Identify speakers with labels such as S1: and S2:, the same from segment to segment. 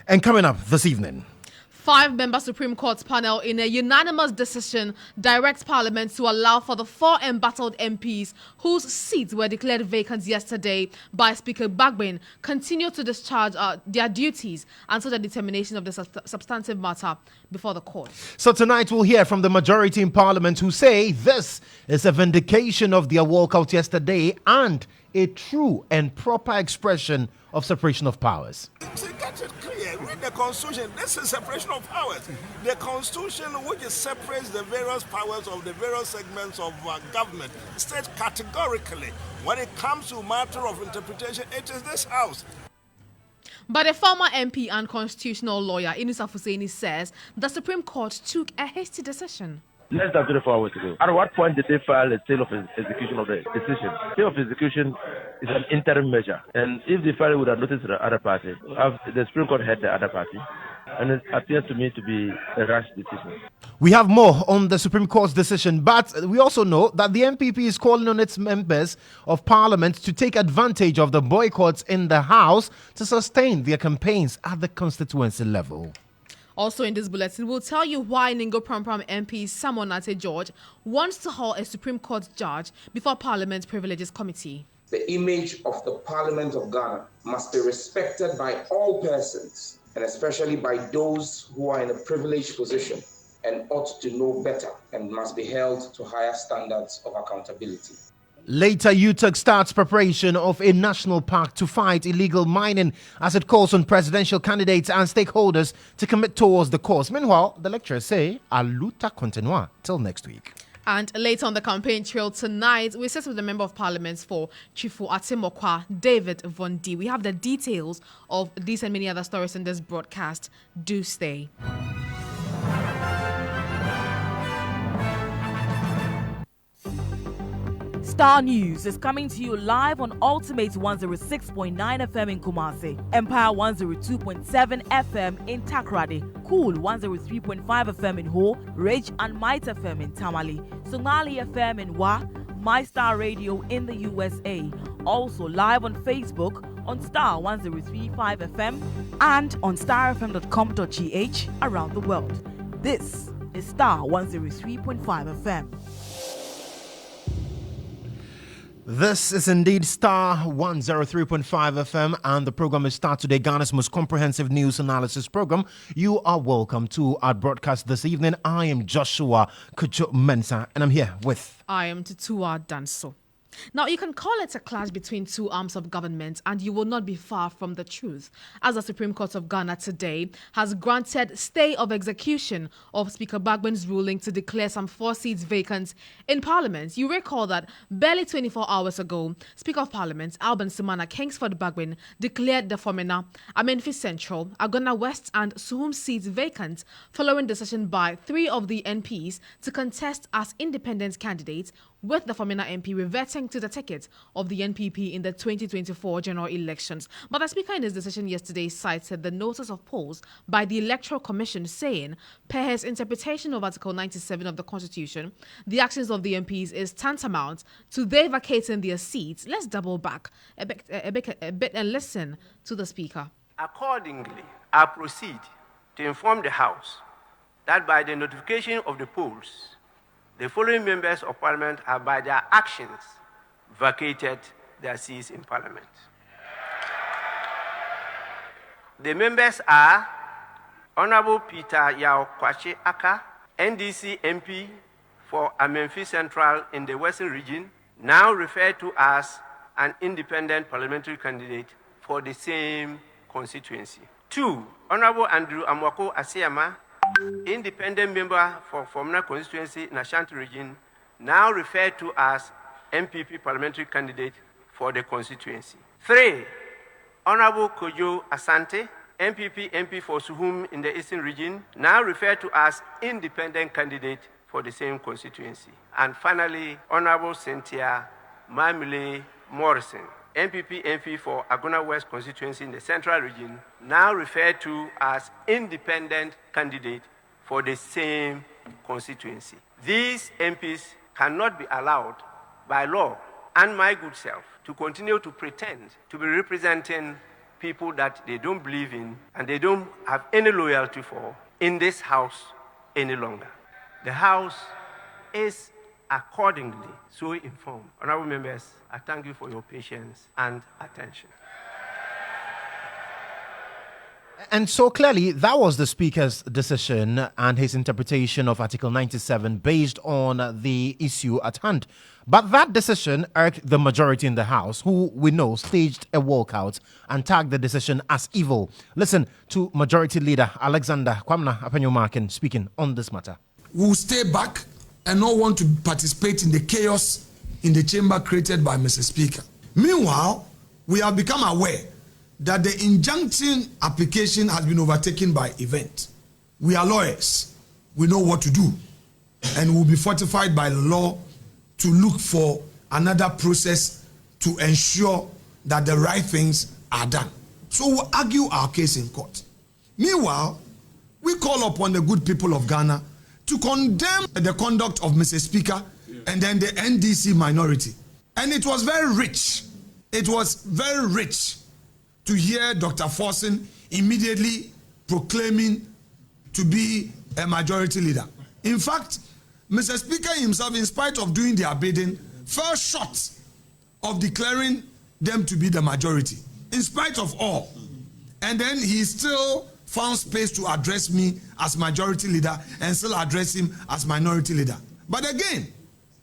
S1: And coming up this evening,
S2: 5-member Supreme Court panel in a unanimous decision directs Parliament to allow for the 4 embattled MPs whose seats were declared vacant yesterday by Speaker Bagbin continue to discharge their duties until the determination of the substantive matter before the court.
S1: So tonight we'll hear from the majority in Parliament who say this is a vindication of their walkout yesterday and a true and proper expression of separation of powers.
S3: To get it clear, read the Constitution. This is separation of powers. The Constitution, which separates the various powers of the various segments of government, states categorically, when it comes to a matter of interpretation, it is this House.
S2: But a former MP and constitutional lawyer, Inus Afuseni, says the Supreme Court took a hasty decision.
S4: Less than 24 hours ago. At what point did they file a stay of execution of the decision? Stay of execution is an interim measure. And if they file it with a notice to the other party, the Supreme Court had the other party. And it appears to me to be a rash decision.
S1: We have more on the Supreme Court's decision, but we also know that the MPP is calling on its members of Parliament to take advantage of the boycotts in the House to sustain their campaigns at the constituency level.
S2: Also in this bulletin, we'll tell you why Ningo Prampram MP Samuel Nate George wants to haul a Supreme Court judge before Parliament Privileges Committee.
S5: The image of the Parliament of Ghana must be respected by all persons, and especially by those who are in a privileged position and ought to know better and must be held to higher standards of accountability.
S1: Later, UTUG starts preparation of a national park to fight illegal mining as it calls on presidential candidates and stakeholders to commit towards the cause. Meanwhile, the lecturers say, a luta continua till next week.
S2: And later on the campaign trail tonight, we sit with the Member of Parliament for Chifu Atimokwa, David Vondi. We have the details of these and many other stories in this broadcast. Do stay.
S6: Starr News is coming to you live on Ultimate 106.9 FM in Kumasi, Empire 102.7 FM in Takrady, Cool 103.5 FM in Ho, Rage and Might FM in Tamale, Sonali FM in Wa, My Star Radio in the USA. Also live on Facebook on Starr 103.5 FM and on starfm.com.gh around the world. This is Starr 103.5 FM.
S1: This is indeed Starr 103.5 FM, and the program is Starr Today, Ghana's most comprehensive news analysis program. You are welcome to our broadcast this evening. I am Joshua Kodjo Mensah, and I'm here with...
S2: I am Tutuwaa Danso. Now, you can call it a clash between two arms of government, and you will not be far from the truth, as the Supreme Court of Ghana today has granted stay of execution of Speaker Bagbin's ruling to declare some 4 seats vacant in Parliament. You recall that barely 24 hours ago, Speaker of Parliament Alban Sumana Kingsford Bagbin declared the Fomena, Amenfi Central, Agona West and Suhum seats vacant following decision by 3 of the NPs to contest as independent candidates, with the Fomena MP reverting to the ticket of the NPP in the 2024 general elections. But the Speaker in his decision yesterday cited the notice of polls by the Electoral Commission saying, per his interpretation of Article 97 of the Constitution, the actions of the MPs is tantamount to they vacating their seats. Let's double back a bit and listen to the Speaker.
S7: Accordingly, I proceed to inform the House that by the notification of the polls, the following members of Parliament have by their actions vacated their seats in Parliament. The members are Honorable Peter Yao Kwache Aka, NDC MP for Amenfi Central in the Western Region, now referred to as an independent parliamentary candidate for the same constituency. 2. Honorable Andrew Amwako Asiyama, independent member for Fomena constituency in Ashanti region, now referred to as MPP parliamentary candidate for the constituency. 3. Honorable Kodjo Asante, MPP MP for Suhum in the Eastern region, now referred to as independent candidate for the same constituency. And finally, Honorable Cynthia Mamile Morrison, MPP MP for Agona West constituency in the Central region, now referred to as independent candidate for the same constituency. These MPs cannot be allowed by law and my good self to continue to pretend to be representing people that they don't believe in and they don't have any loyalty for in this house any longer. The house is accordingly so informed. Honorable members, I thank you for your patience and attention.
S1: And so clearly, that was the Speaker's decision and his interpretation of Article 97 based on the issue at hand. But that decision irked the majority in the House, who we know staged a walkout and tagged the decision as evil. Listen to Majority Leader Alexander Kwamna Apenyomarkin speaking on this matter.
S8: We will stay back and not want to participate in the chaos in the chamber created by Mr. Speaker. Meanwhile, we have become aware that the injunction application has been overtaken by event. We are lawyers. We know what to do. And we'll be fortified by the law to look for another process to ensure that the right things are done. So we'll argue our case in court. Meanwhile, we call upon the good people of Ghana to condemn the conduct of Mr. Speaker and then the NDC minority. And it was very rich. It was very rich to hear Dr. Forson immediately proclaiming to be a majority leader. In fact, Mr. Speaker himself, in spite of doing their bidding, fell short of declaring them to be the majority, in spite of all. And then he still found space to address me as majority leader and still address him as minority leader. But again,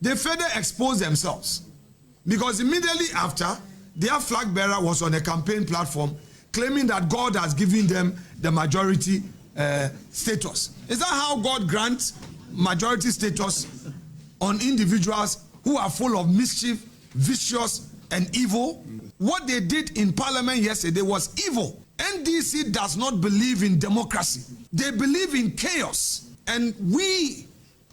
S8: they further exposed themselves because immediately after, their flag bearer was on a campaign platform claiming that God has given them the majority status. Is that how God grants majority status on individuals who are full of mischief, vicious, and evil? What they did in Parliament yesterday was evil. NDC does not believe in democracy. They believe in chaos. And we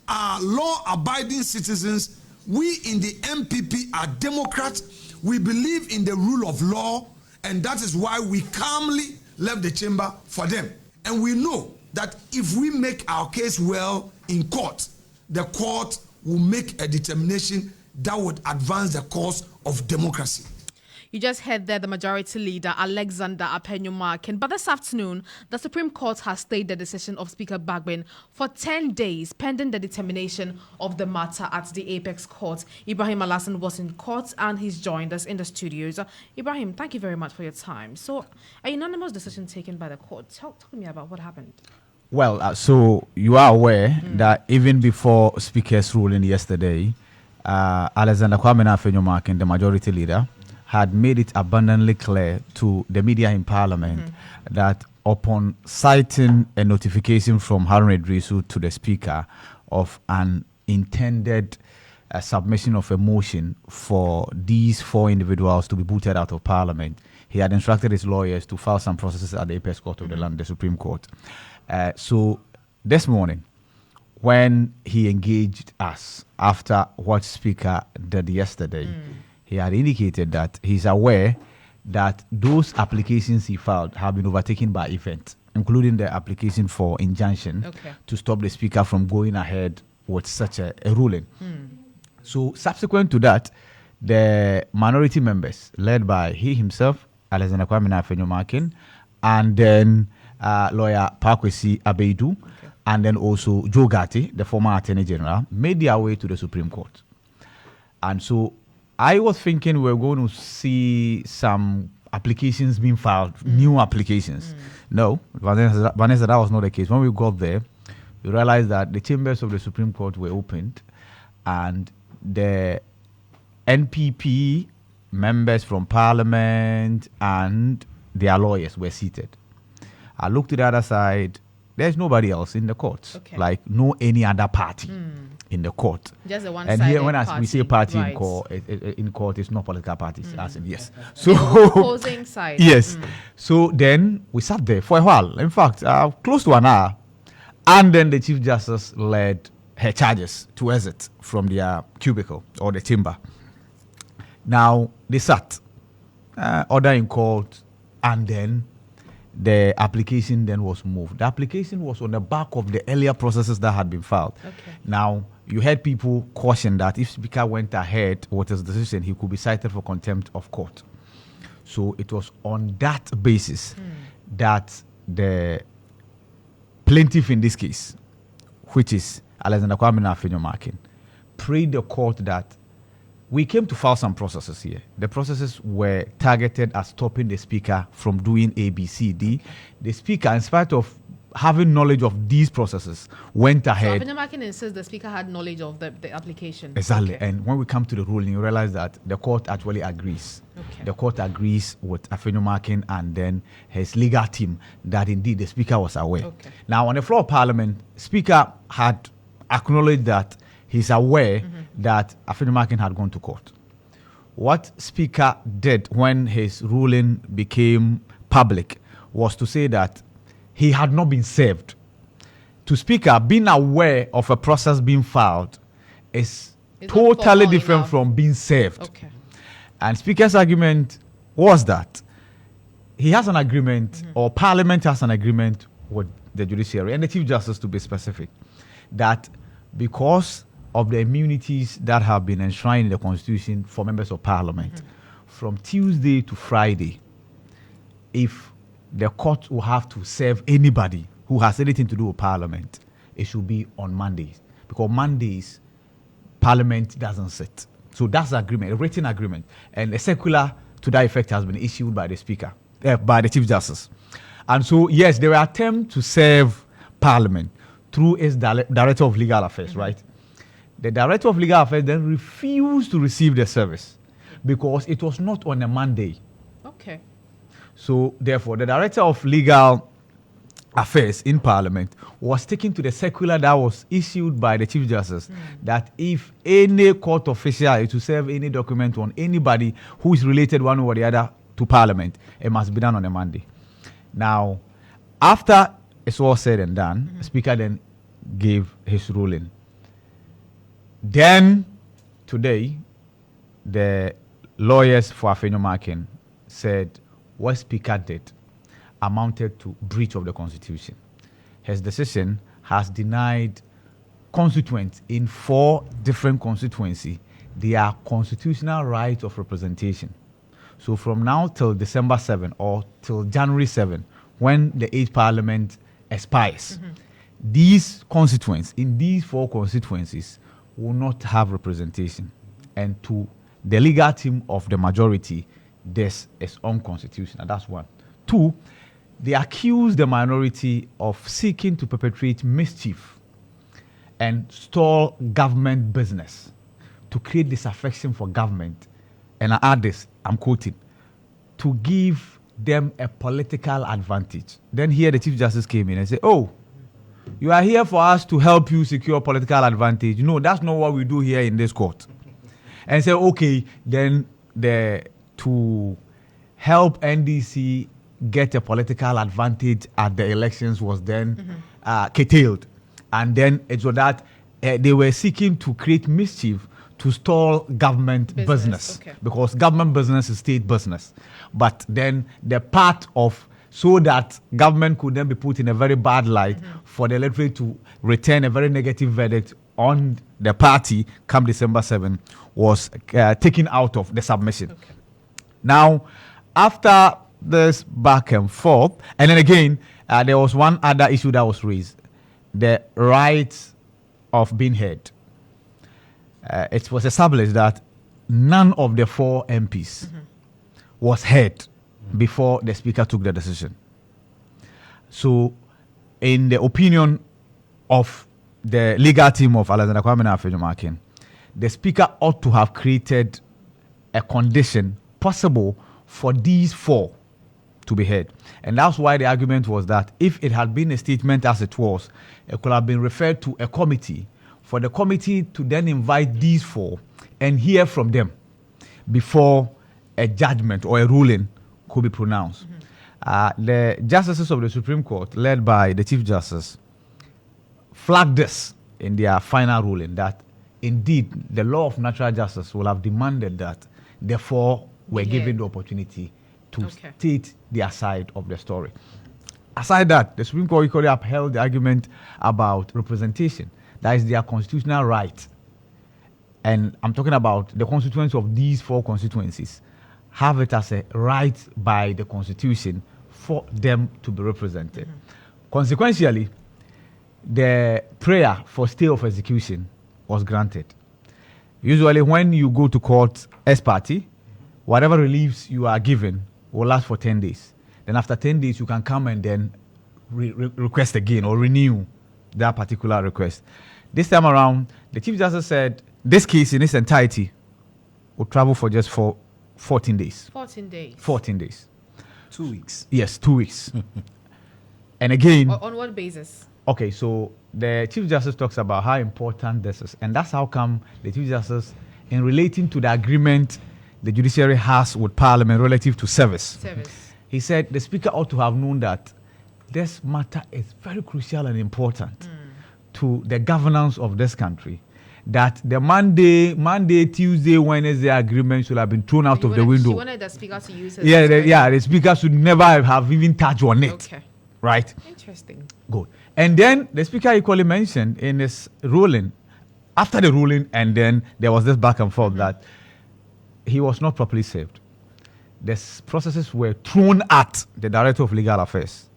S8: are law-abiding citizens. We in the MPP are Democrats. We believe in the rule of law, and that is why we calmly left the chamber for them. And we know that if we make our case well in court, the court will make a determination that would advance the cause of democracy.
S2: You just heard there the Majority Leader, Alexander Apenyomarkin. But this afternoon, the Supreme Court has stayed the decision of Speaker Bagbin for 10 days, pending the determination of the matter at the Apex Court. Ibrahim Alassan was in court and he's joined us in the studios. Ibrahim, thank you very much for your time. So, a unanimous decision taken by the court. Talk to me about what happened.
S9: Well, so you are aware that even before Speaker's ruling yesterday, Alexander Kwamna Apenyomarkin, the Majority Leader, had made it abundantly clear to the media in Parliament that upon citing a notification from Harun Idrisu to the Speaker of an intended submission of a motion for these 4 individuals to be booted out of Parliament, he had instructed his lawyers to file some processes at the Apex Court of the land, the Supreme Court. So this morning, when he engaged us after what Speaker did yesterday, he had indicated that he's aware that those applications he filed have been overtaken by event, including the application for injunction to stop the Speaker from going ahead with such a ruling. So subsequent to that, the minority members, led by he himself, Alexander Kwamna Apenyomarkin, and then lawyer Pakwesi Abeidu, and then also Joe Gatti, the former Attorney General, made their way to the Supreme Court. And so I was thinking we were going to see some applications being filed, new applications. No, Vanessa, that was not the case. When we got there, we realized that the chambers of the Supreme Court were opened and the NPP members from Parliament and their lawyers were seated. I looked to the other side. There's nobody else in the court, like no any other party in the court.
S2: Just the one
S9: and here, when we say party
S2: right.
S9: in court, it's not political parties. As in, yes. So
S2: opposing side.
S9: Yes. So then we sat there for a while. In fact, close to an hour, and then the Chief Justice led her charges to exit from their cubicle or the chamber. Now they sat, order in court, and then the application then was moved. The application was on the back of the earlier processes that had been filed. Now, you heard people caution that if Speaker went ahead with his decision, he could be cited for contempt of court. So it was on that basis that the plaintiff in this case, which is Alexander Kwame Afenyo-Markin, prayed the court that we came to file some processes here. The processes were targeted at stopping the speaker from doing A, B, C, D. The speaker, in spite of having knowledge of these processes, went ahead.
S2: So Afenyo-Markin insists the speaker had knowledge of the application.
S9: Exactly.
S2: Okay.
S9: And when we come to the ruling, you realize that the court actually agrees.
S2: Okay.
S9: The court agrees with Afenyo-Markin and then his legal team that indeed the speaker was aware.
S2: Okay.
S9: Now, on the floor of Parliament, Speaker had acknowledged that he's aware that Afenyo-Markin had gone to court. What Speaker did when his ruling became public was to say that he had not been served. To Speaker, being aware of a process being filed is totally different from being served.
S2: Okay.
S9: And Speaker's argument was that he has an agreement, or Parliament has an agreement with the judiciary and the Chief Justice, to be specific, that because of the immunities that have been enshrined in the Constitution for members of Parliament, from Tuesday to Friday, if the court will have to serve anybody who has anything to do with Parliament, it should be on Mondays. Because Mondays, Parliament doesn't sit. So that's the agreement, a written agreement. And a circular to that effect has been issued by the Speaker, by the Chief Justice. And so, yes, there were attempts to serve Parliament through its Director of Legal Affairs, right? The Director of Legal Affairs then refused to receive the service because it was not on a Monday.
S2: Okay.
S9: So, therefore, the Director of Legal Affairs in Parliament was taken to the circular that was issued by the Chief Justice that if any court official is to serve any document on anybody who is related one or the other to Parliament, it must be done on a Monday. Now, after it's all said and done, the Speaker then gave his ruling. Then, today, the lawyers for Afenyo-Markin said what Speaker did amounted to breach of the Constitution. His decision has denied constituents in 4 different constituencies their constitutional right of representation. So from now till December 7 or till January 7, when the 8th Parliament expires, these constituents, in these 4 constituencies, will not have representation. And to the legal team of the majority, this is unconstitutional. That's one. 2, they accuse the minority of seeking to perpetrate mischief and stall government business to create disaffection for government. And I add this, I'm quoting, to give them a political advantage. Then here the Chief Justice came in and said, oh, you are here for us to help you secure political advantage. No, that's not what we do here in this court. And say, okay, then to help NDC get a political advantage at the elections was then curtailed. And then it's so that they were seeking to create mischief to stall government business. Okay. Because government business is state business. But then the part of so that government could then be put in a very bad light for the electorate to return a very negative verdict on the party come December 7 was taken out of the submission. Okay. Now, after this back and forth, and then again, there was one other issue that was raised, the right of being heard. It was established that none of the 4 MPs was heard before the Speaker took the decision. So, in the opinion of the legal team of Alexander Kwame Afenyo-Markin, the Speaker ought to have created a condition possible for these 4 to be heard. And that's why the argument was that if it had been a statement as it was, it could have been referred to a committee for the committee to then invite these 4 and hear from them before a judgment or a ruling could be pronounced. The justices of the Supreme Court, led by the Chief Justice, flagged this in their final ruling that indeed the law of natural justice will have demanded that the 4 were given the opportunity to state their side of the story. Aside that, the Supreme Court equally upheld the argument about representation. That is their constitutional right. And I'm talking about the constituents of these 4 constituencies have it as a right by the Constitution for them to be represented. Consequentially, the prayer for stay of execution was granted. Usually when you go to court ex parte, whatever reliefs you are given will last for 10 days. Then after 10 days, you can come and then request again or renew that particular request. This time around, the Chief Justice said this case in its entirety will travel for just 14 days.
S2: 14 days.
S9: 14 days.
S1: 2 weeks.
S9: Yes, 2 weeks. And again...
S2: On what basis?
S9: Okay, so the Chief Justice talks about how important this is. And that's how come the Chief Justice, in relating to the agreement the judiciary has with Parliament relative to service. He said the Speaker ought to have known that this matter is very crucial and important to the governance of this country. That the Monday, Tuesday, Wednesday agreement should have been thrown out of the window.
S2: She wanted the Speaker to use it.
S9: The Speaker should never have even touched on it.
S2: Okay.
S9: Right?
S2: Interesting.
S9: Good. And then the Speaker equally mentioned in his ruling, after the ruling, and then there was this back and forth that he was not properly served. The processes were thrown at the Director of Legal Affairs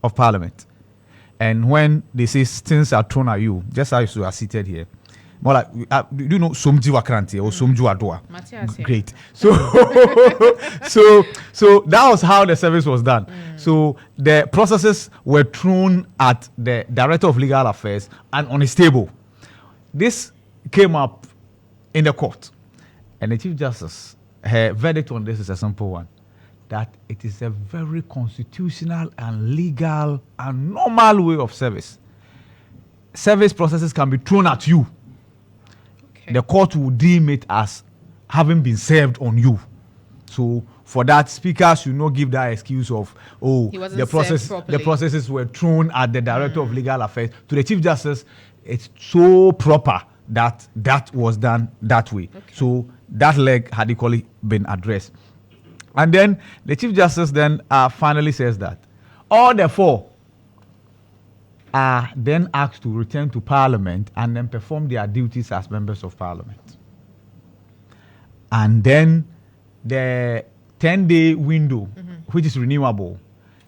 S9: of Parliament. And when they say things are thrown at you, just as you are seated here, more like, do you know Somji Wakranti or Somju Adwa? Great. So, so that was how the service was done. So the processes were thrown at the Director of Legal Affairs and on his table. This came up in the court. And the Chief Justice, her verdict on this is a simple one, that it is a very constitutional and legal and normal way of service. Service processes can be thrown at you. Okay. The court will deem it as having been served on you. So for that, speakers should not give that excuse of, the processes were thrown at the Director of Legal Affairs. To the Chief Justice, it's so proper that was done that way. Okay. So that leg had equally been addressed. And then the Chief Justice then finally says that all the four are then asked to return to Parliament and then perform their duties as members of Parliament. And then the 10-day window, which is renewable,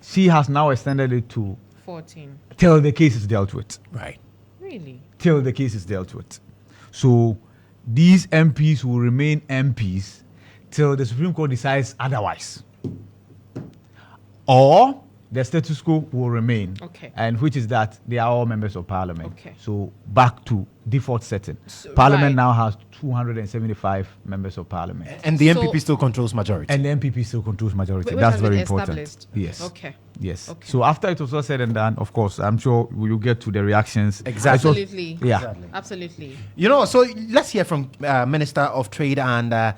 S9: she has now extended it to
S2: 14
S9: till the case is dealt with.
S1: Right.
S2: Really?
S9: Till the case is dealt with. So these MPs will remain MPs till the Supreme Court decides otherwise. Or the status quo will remain.
S2: Okay.
S9: And which is that they are all members of Parliament.
S2: Okay.
S9: So back to default setting. Parliament now has 275 members of Parliament.
S1: And the MPP still controls majority.
S9: And the MPP still controls majority.
S2: Which
S9: That's
S2: has
S9: very
S2: been
S9: important.
S2: Established.
S9: Yes.
S2: Okay.
S9: Yes.
S2: Okay.
S9: So after it was all said and done, of course, I'm sure we will get to the reactions.
S1: Exactly.
S2: Absolutely.
S9: Yeah.
S2: Exactly. Absolutely.
S1: You know, so let's hear from Minister of Trade and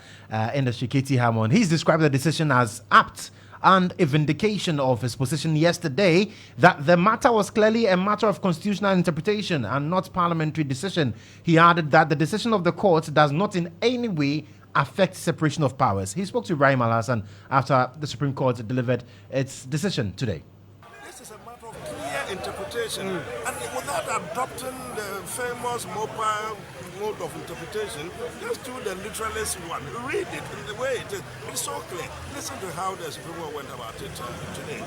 S1: Industry, Katie Hammond. He's described the decision as apt and a vindication of his position yesterday that the matter was clearly a matter of constitutional interpretation and not parliamentary decision. He added that the decision of the court does not in any way affect separation of powers. He spoke to Ibrahim Al-Hassan after the Supreme Court delivered its decision today.
S3: This is a matter of clear interpretation, and without adopting the famous mobile mode of interpretation, just do the literalist one. Read it in the way it is. It's so clear. Listen to how the Supreme Court went about it today.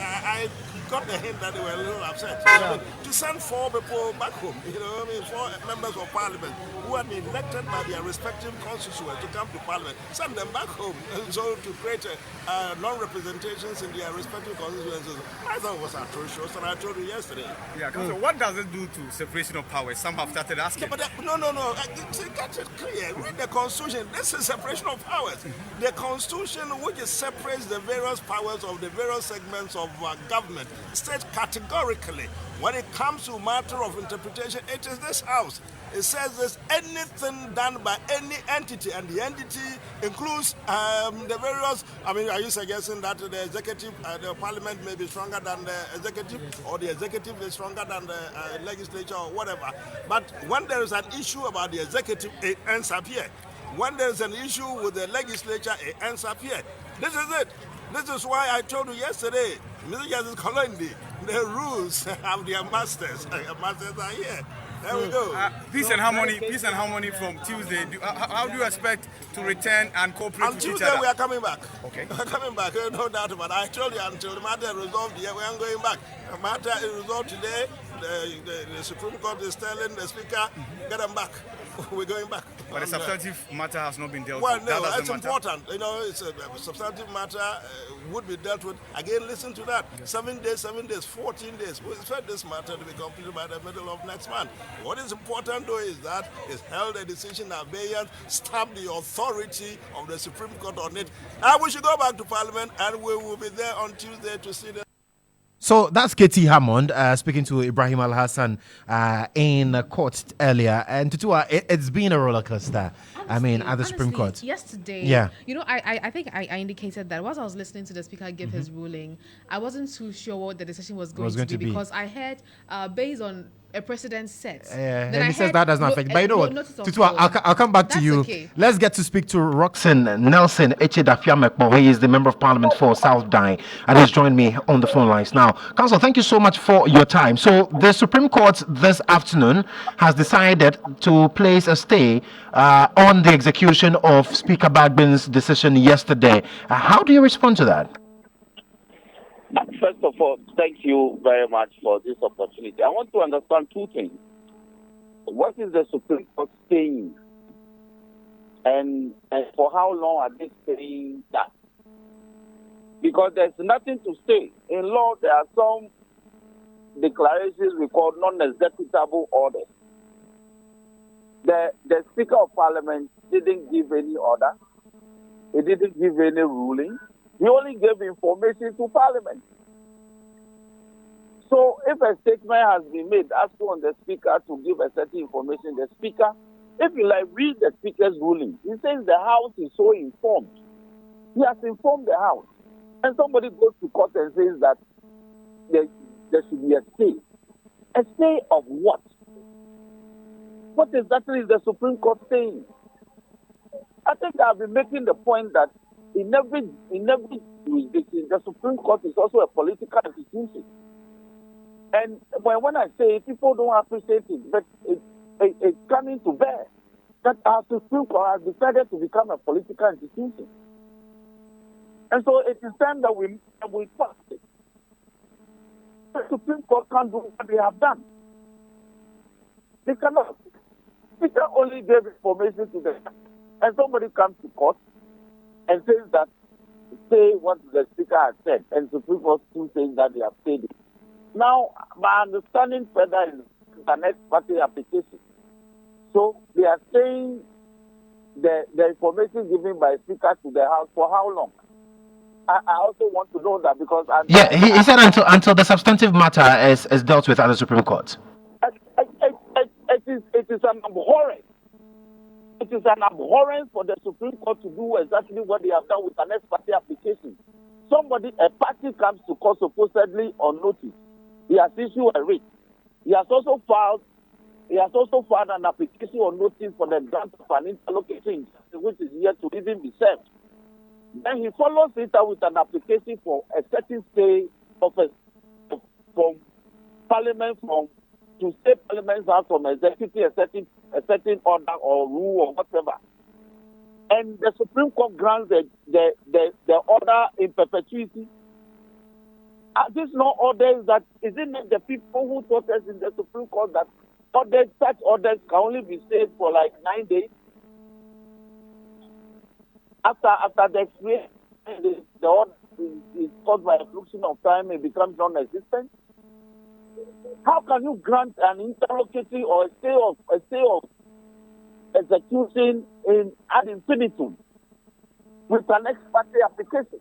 S3: I got the hint that they were a little upset. Yeah. To send 4 people back home, 4 members of Parliament who had been elected by their respective constituents to come to Parliament, send them back home. And so to create non-representations in their respective constituencies, I thought it was atrocious, and I told you yesterday.
S10: Yeah, so what does it do to separation of powers? Some have started asking.
S3: Yeah, but no. Get it clear. Read the Constitution. This is separation of powers. The Constitution, which separates the various powers of the various segments of government, states categorically, when it comes to matter of interpretation, it is this House. It says this: anything done by any entity, and the entity includes the various. I mean, are you suggesting that the executive, the Parliament may be stronger than the executive, or the executive is stronger than the legislature, or whatever? But when there is an issue about the executive, it ends up here. When there is an issue with the legislature, it ends up here. This is it. This is why I told you yesterday, Mr. Justice Kolondi, the rules have their masters. Their masters are here. There we go.
S10: Peace and harmony from Tuesday. How do you expect to return and cooperate
S3: On
S10: with
S3: Tuesday,
S10: each other?
S3: we are coming back.
S10: Okay.
S3: We're coming back, no doubt about it. I told you until the matter is resolved here, we aren't going back. The matter is resolved today. The Supreme Court is telling the Speaker, get them back. We're going back.
S10: But the substantive matter has not been dealt
S3: well,
S10: with.
S3: Well, no, it's
S10: matter.
S3: important. You know, it's a substantive matter would be dealt with. Again, listen to that. 7 days, 14 days. We expect this matter to be completed by the middle of next month. What is important, though, is that it's held a decision abeyance, stamp the authority of the Supreme Court on it. And we should go back to Parliament, and we will be there on Tuesday to see the.
S1: So that's Katie Hammond speaking to Ibrahim Al Hassan in court earlier. And Tutuwaa, it's been a roller coaster. Honestly, at the Supreme Court.
S2: Yesterday,
S1: yeah.
S2: You know, I think I indicated that whilst I was listening to the Speaker give his ruling, I wasn't too sure what the decision was going to be because I heard based on a precedent set.
S1: And he says that does not affect. But you know what, Tutuwaa, I'll come back to you.
S2: Okay.
S1: Let's get to speak to Roxanne Nelson Echedafiamekpo. He is the Member of Parliament for South Dine and he's joined me on the phone lines now. Council, thank you so much for your time. So the Supreme Court this afternoon has decided to place a stay on the execution of Speaker Bagbin's decision yesterday. How do you respond to that?
S11: First of all, thank you very much for this opportunity. I want to understand two things. What is the Supreme Court saying? And for how long are they saying that? Because there's nothing to say. In law, there are some declarations we call non-executable orders. The Speaker of Parliament didn't give any order. He didn't give any ruling. He only gave information to Parliament. So if a statement has been made asking on the Speaker to give a certain information, the Speaker, if you read the Speaker's ruling, he says the House is so informed. He has informed the House. And somebody goes to court and says that there should be a stay. A stay of what? What exactly is the Supreme Court saying? I think I've been making the point that in every jurisdiction, the Supreme Court is also a political institution. And when I say it, people don't appreciate it, but it's coming to bear that our Supreme Court has decided to become a political institution. And so it is time that we pass it. The Supreme Court can't do what they have done. They cannot. They can only give information to them. And somebody comes to court and says that, say what the Speaker has said, and Supreme Court still saying that they have said it. Now, my understanding further is the next party application. So they are saying the information given by Speaker to the House for how long? I also want to know that because
S1: he said until the substantive matter is dealt with at the Supreme Court.
S11: It is an abhorrence. It is an abhorrence for the Supreme Court to do exactly what they have done with an ex parte application. A party comes to court supposedly on notice. He has issued a writ. He has also filed an application on notice for the grant of an interlocuting which is yet to even be served. Then he follows it up with an application for a certain stay from Parliament to stay Parliament's out from executing a certain order or rule or whatever. And the Supreme Court grants the order in perpetuity. Are these not orders that, isn't it the people who taught us in the Supreme Court that such orders can only be stayed for 9 days? After the experience, the order is caused by a fluctuation of time, it becomes non-existent. How can you grant an interlocutory or a stay of execution ad infinitum with an ex parte application?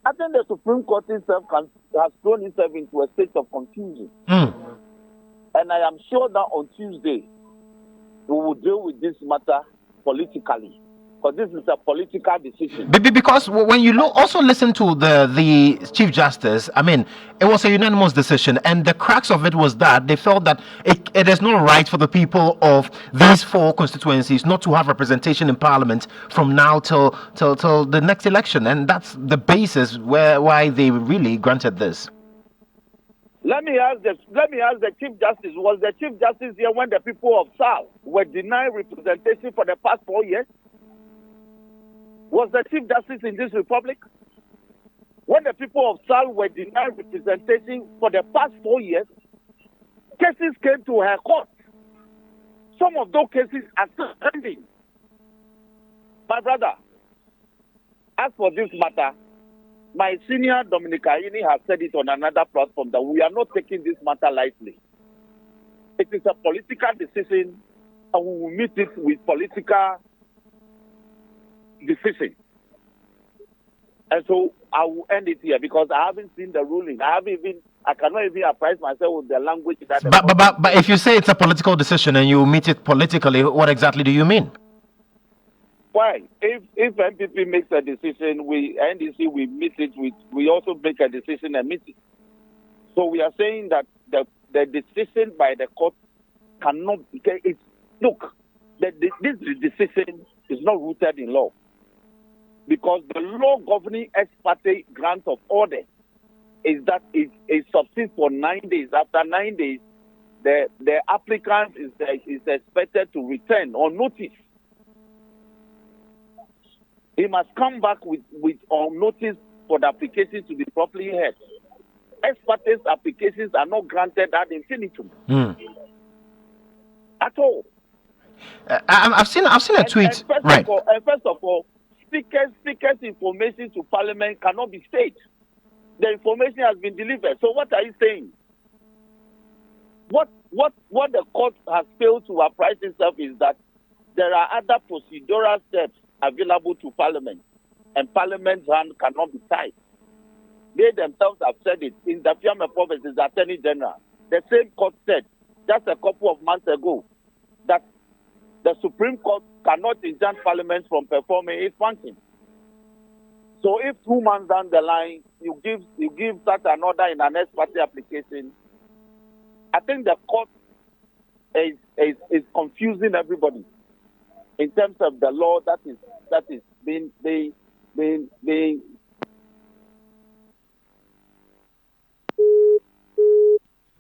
S11: I think the Supreme Court itself has thrown itself into a state of confusion. And I am sure that on Tuesday, we will deal with this matter politically. Because this is a political decision.
S1: Because when you also listen to the Chief Justice, it was a unanimous decision, and the crux of it was that they felt that it is not right for the people of these four constituencies not to have representation in Parliament from now till the next election, and that's the basis why they really granted this.
S11: Let me ask the Chief Justice, was the Chief Justice here when the people of Starr were denied representation for the past 4 years? Was the Chief Justice in this republic? When the people of Starr were denied representation for the past 4 years, cases came to her court. Some of those cases are still pending. My brother, as for this matter, my senior Dominic Ayini has said it on another platform that we are not taking this matter lightly. It is a political decision, and we will meet it with political decision. And so I will end it here because I haven't seen the ruling. I cannot even apprise myself with the language that.
S1: But if you say it's a political decision and you meet it politically, what exactly do you mean?
S11: Why? If MPP makes a decision, NDC we meet it with. We also make a decision and meet it. So we are saying that the decision by the court cannot. This decision is not rooted in law because the law governing ex parte grant of order is that it subsists for 9 days. After 9 days, the applicant is expected to return on notice. He must come back with on notice for the application to be properly heard. Ex parte applications are not granted ad infinitum at all.
S1: I've seen a tweet.
S11: First of all, speakers' information to Parliament cannot be staged. The information has been delivered. So what are you saying? What the court has failed to apprise itself is that there are other procedural steps available to Parliament, and Parliament's hand cannot be tied. They themselves have said it. In the Fiame province, the Attorney General, the same court said just a couple of months ago that the Supreme Court cannot enjoin Parliament from performing its function. So if 2 months down the line, you give such an order in an ex parte application, I think the court is confusing everybody in terms of the law that is being.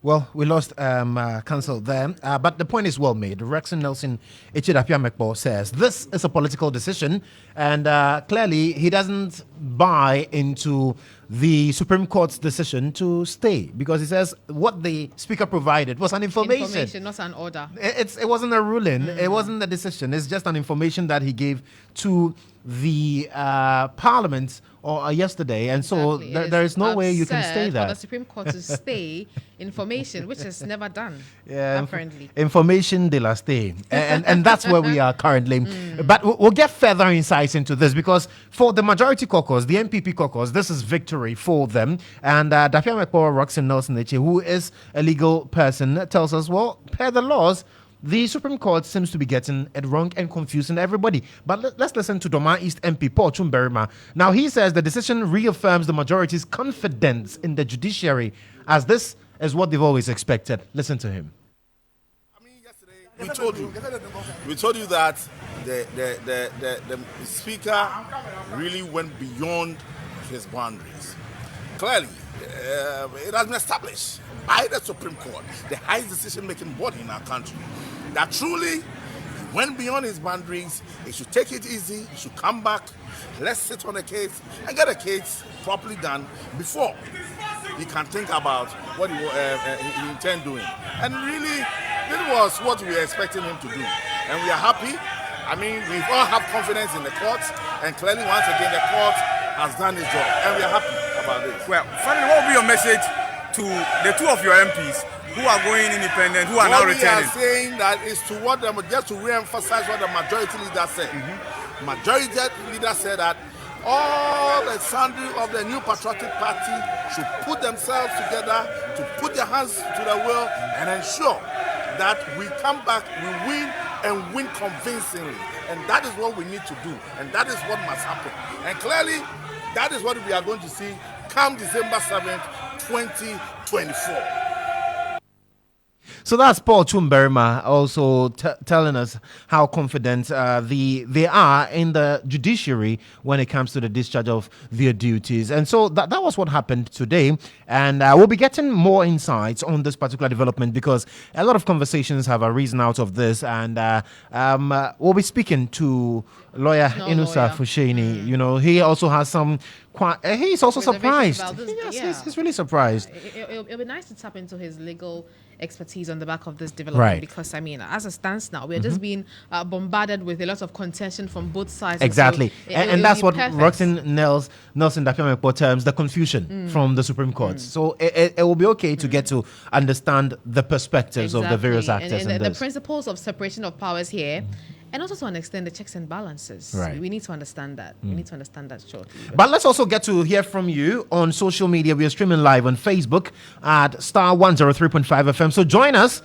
S1: Well, we lost counsel there, but the point is well made. Rexon Nelson Ichidapiamekbo says this is a political decision, and clearly he doesn't buy into the Supreme Court's decision to stay because he says what the Speaker provided was an information,
S2: not an order.
S1: It wasn't a ruling. It wasn't a decision. It's just an information that he gave to the Parliament yesterday, and so there is no way you can stay there.
S2: For the Supreme Court to stay information, which is never done, apparently.
S1: Information de la stay, and that's where we are currently. But we'll get further insights into this because for the majority caucus, the MPP caucus, this is victory for them. And Dafiamekpo Roxanne Nelson Eche, who is a legal person, tells us, well, per the laws, the Supreme Court seems to be getting it wrong and confusing everybody. But let's listen to Doma East MP Paul Chumberima. Now, he says the decision reaffirms the majority's confidence in the judiciary, as this is what they've always expected. Listen to him.
S3: I mean, yesterday we told you that the Speaker really went beyond his boundaries. Clearly, it has been established by the Supreme Court, the highest decision-making body in our country, that truly he went beyond his boundaries. He should take it easy. He should come back. Let's sit on the case and get the case properly done before he can think about what he intend doing. And really, this was what we were expecting him to do. And we are happy. I mean, we all have confidence in the court. And clearly, once again, the court has done its job. And we are happy about this.
S10: Well, finally, what will be your message to the two of your MPs who are going independent, who are now returning?
S3: What we are saying that is to what them, just to re-emphasize what the majority leader said. Majority leader said that all the sundry of the new patriotic party should put themselves together to put their hands to the wheel and ensure that we come back, we win, and win convincingly. And that is what we need to do. And that is what must happen. And clearly, that is what we are going to see come December 7th, 2024.
S1: So that's Paul Chumberima also telling us how confident they are in the judiciary when it comes to the discharge of their duties. And so that was what happened today. And we'll be getting more insights on this particular development because a lot of conversations have arisen out of this. And we'll be speaking to lawyer Inusa Fusheni. You know, he also has some he's also surprised. Yes, he's really surprised.
S2: It'll be nice to tap into his legal expertise on the back of this development because, I mean, as it stands now, we're just being bombarded with a lot of contention from both sides.
S1: Exactly. And that's what Roxanne Nelson Dapiamekpo terms the confusion from the Supreme Court. So it will be okay to get to understand the perspectives of the various actors.
S2: And the principles of separation of powers here. And also to an extent, the checks and balances.
S1: Right.
S2: We need to understand that. We need to understand that shortly.
S1: But let's also get to hear from you on social media. We are streaming live on Facebook at Starr 103.5 FM. So join us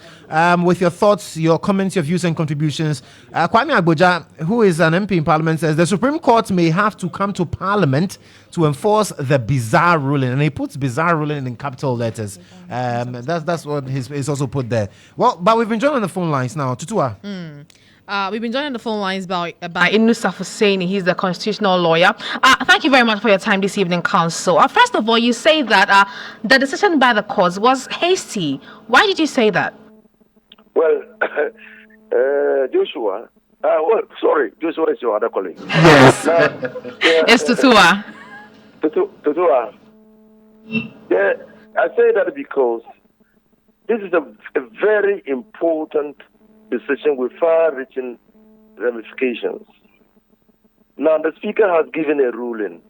S1: with your thoughts, your comments, your views and contributions. Kwame Agboja, who is an MP in Parliament, says the Supreme Court may have to come to Parliament to enforce the bizarre ruling. And he puts bizarre ruling in capital letters. That's what he's also put there. Well, but we've been joined on the phone lines now. Tutuwaa.
S2: We've been joined on the phone lines by Inusa Fusheni. He's the constitutional lawyer. Thank you very much for your time this evening, counsel. First of all, you say that the decision by the courts was hasty. Why did you say that?
S4: Well, Joshua. Joshua is your other colleague.
S2: Yes. It's Tutuwaa.
S4: Tutuwaa. Yeah, I say that because this is a very important decision with far-reaching ramifications. Now, the Speaker has given a ruling.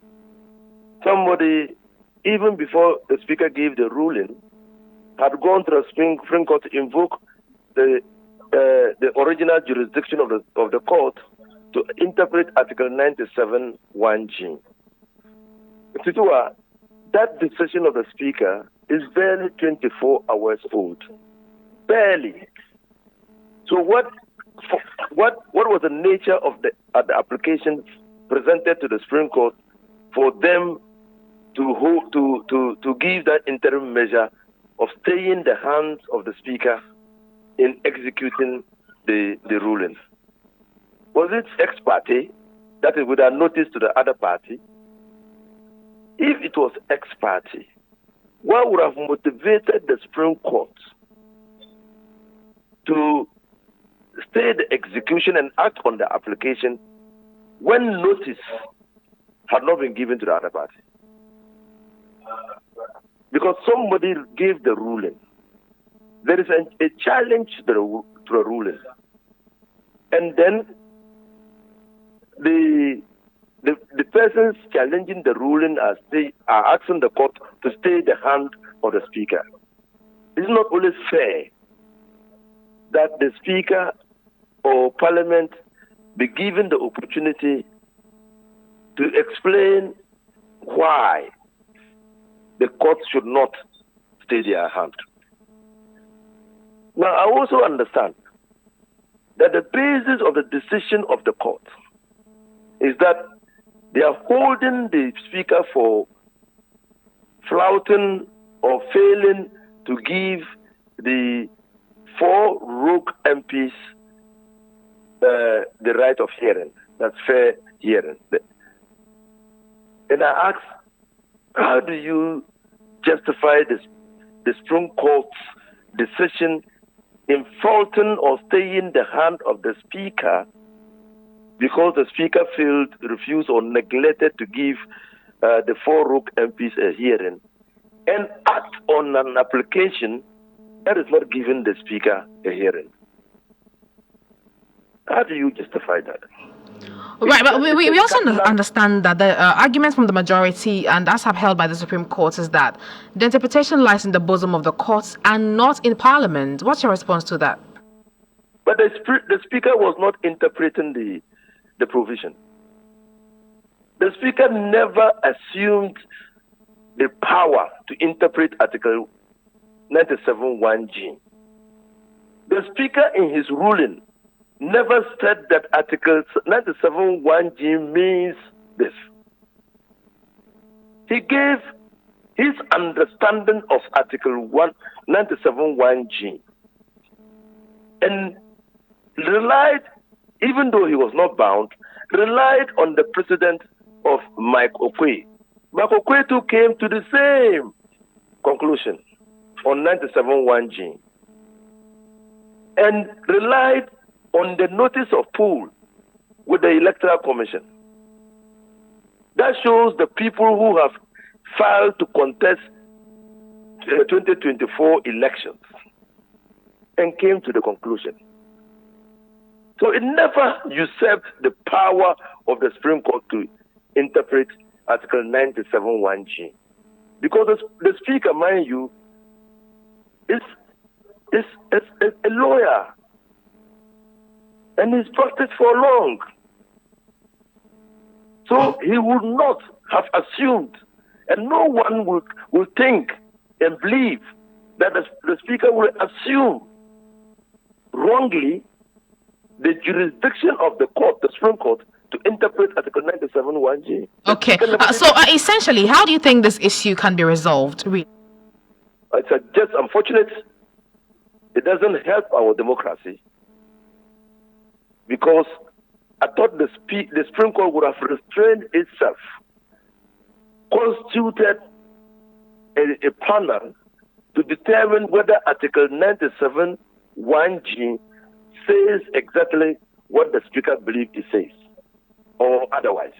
S4: Somebody, even before the Speaker gave the ruling, had gone to the Supreme Court to invoke the original jurisdiction of the court to interpret Article 97 1G. Tutuwaa, that decision of the Speaker is barely 24 hours old. Barely. So what was the nature of the application presented to the Supreme Court for them to give that interim measure of staying the hands of the Speaker in executing the ruling? Was it ex parte that it would have noticed to the other party? If it was ex parte, what would have motivated the Supreme Court to stay the execution and act on the application when notice had not been given to the other party? Because somebody gave the ruling. There is a challenge to the ruling. And then the persons challenging the ruling are asking the court to stay the hand of the Speaker. It's not always fair that the Speaker or Parliament be given the opportunity to explain why the court should not stay their hand. Now, I also understand that the basis of the decision of the court is that they are holding the Speaker for flouting or failing to give the 4 rogue MPs the right of hearing. That's fair hearing. And I ask, how do you justify the Supreme Court's decision in faulting or staying the hand of the Speaker because the Speaker refused or neglected to give the 4 rogue MPs a hearing and act on an application that is not giving the Speaker a hearing? How do you justify that?
S2: Right, but we also understand that the arguments from the majority and as upheld by the Supreme Court is that the interpretation lies in the bosom of the courts and not in Parliament. What's your response to that?
S4: But the Speaker was not interpreting the provision. The Speaker never assumed the power to interpret Article 97 1G. The Speaker in his ruling never said that Article 97 1G means this. He gave his understanding of Article 97 1G and relied, even though he was not bound, relied on the precedent of Mike Okwe. Mike Okwe too came to the same conclusion on 97.1G and relied on the notice of pool with the Electoral Commission. That shows the people who have filed to contest 2024 elections and came to the conclusion. So it never usurped the power of the Supreme Court to interpret Article 97.1G. Because the Speaker, mind you, is a lawyer and he's practiced for long. So he would not have assumed, and no one will think and believe that the Speaker will assume wrongly the jurisdiction of the court, the Supreme Court, to interpret Article 97.1G.
S2: Okay. So essentially, how do you think this issue can be resolved?
S4: It's just unfortunate. It doesn't help our democracy because I thought the Supreme Court would have restrained itself, constituted a panel to determine whether Article 97.1G says exactly what the Speaker believes it says, or otherwise.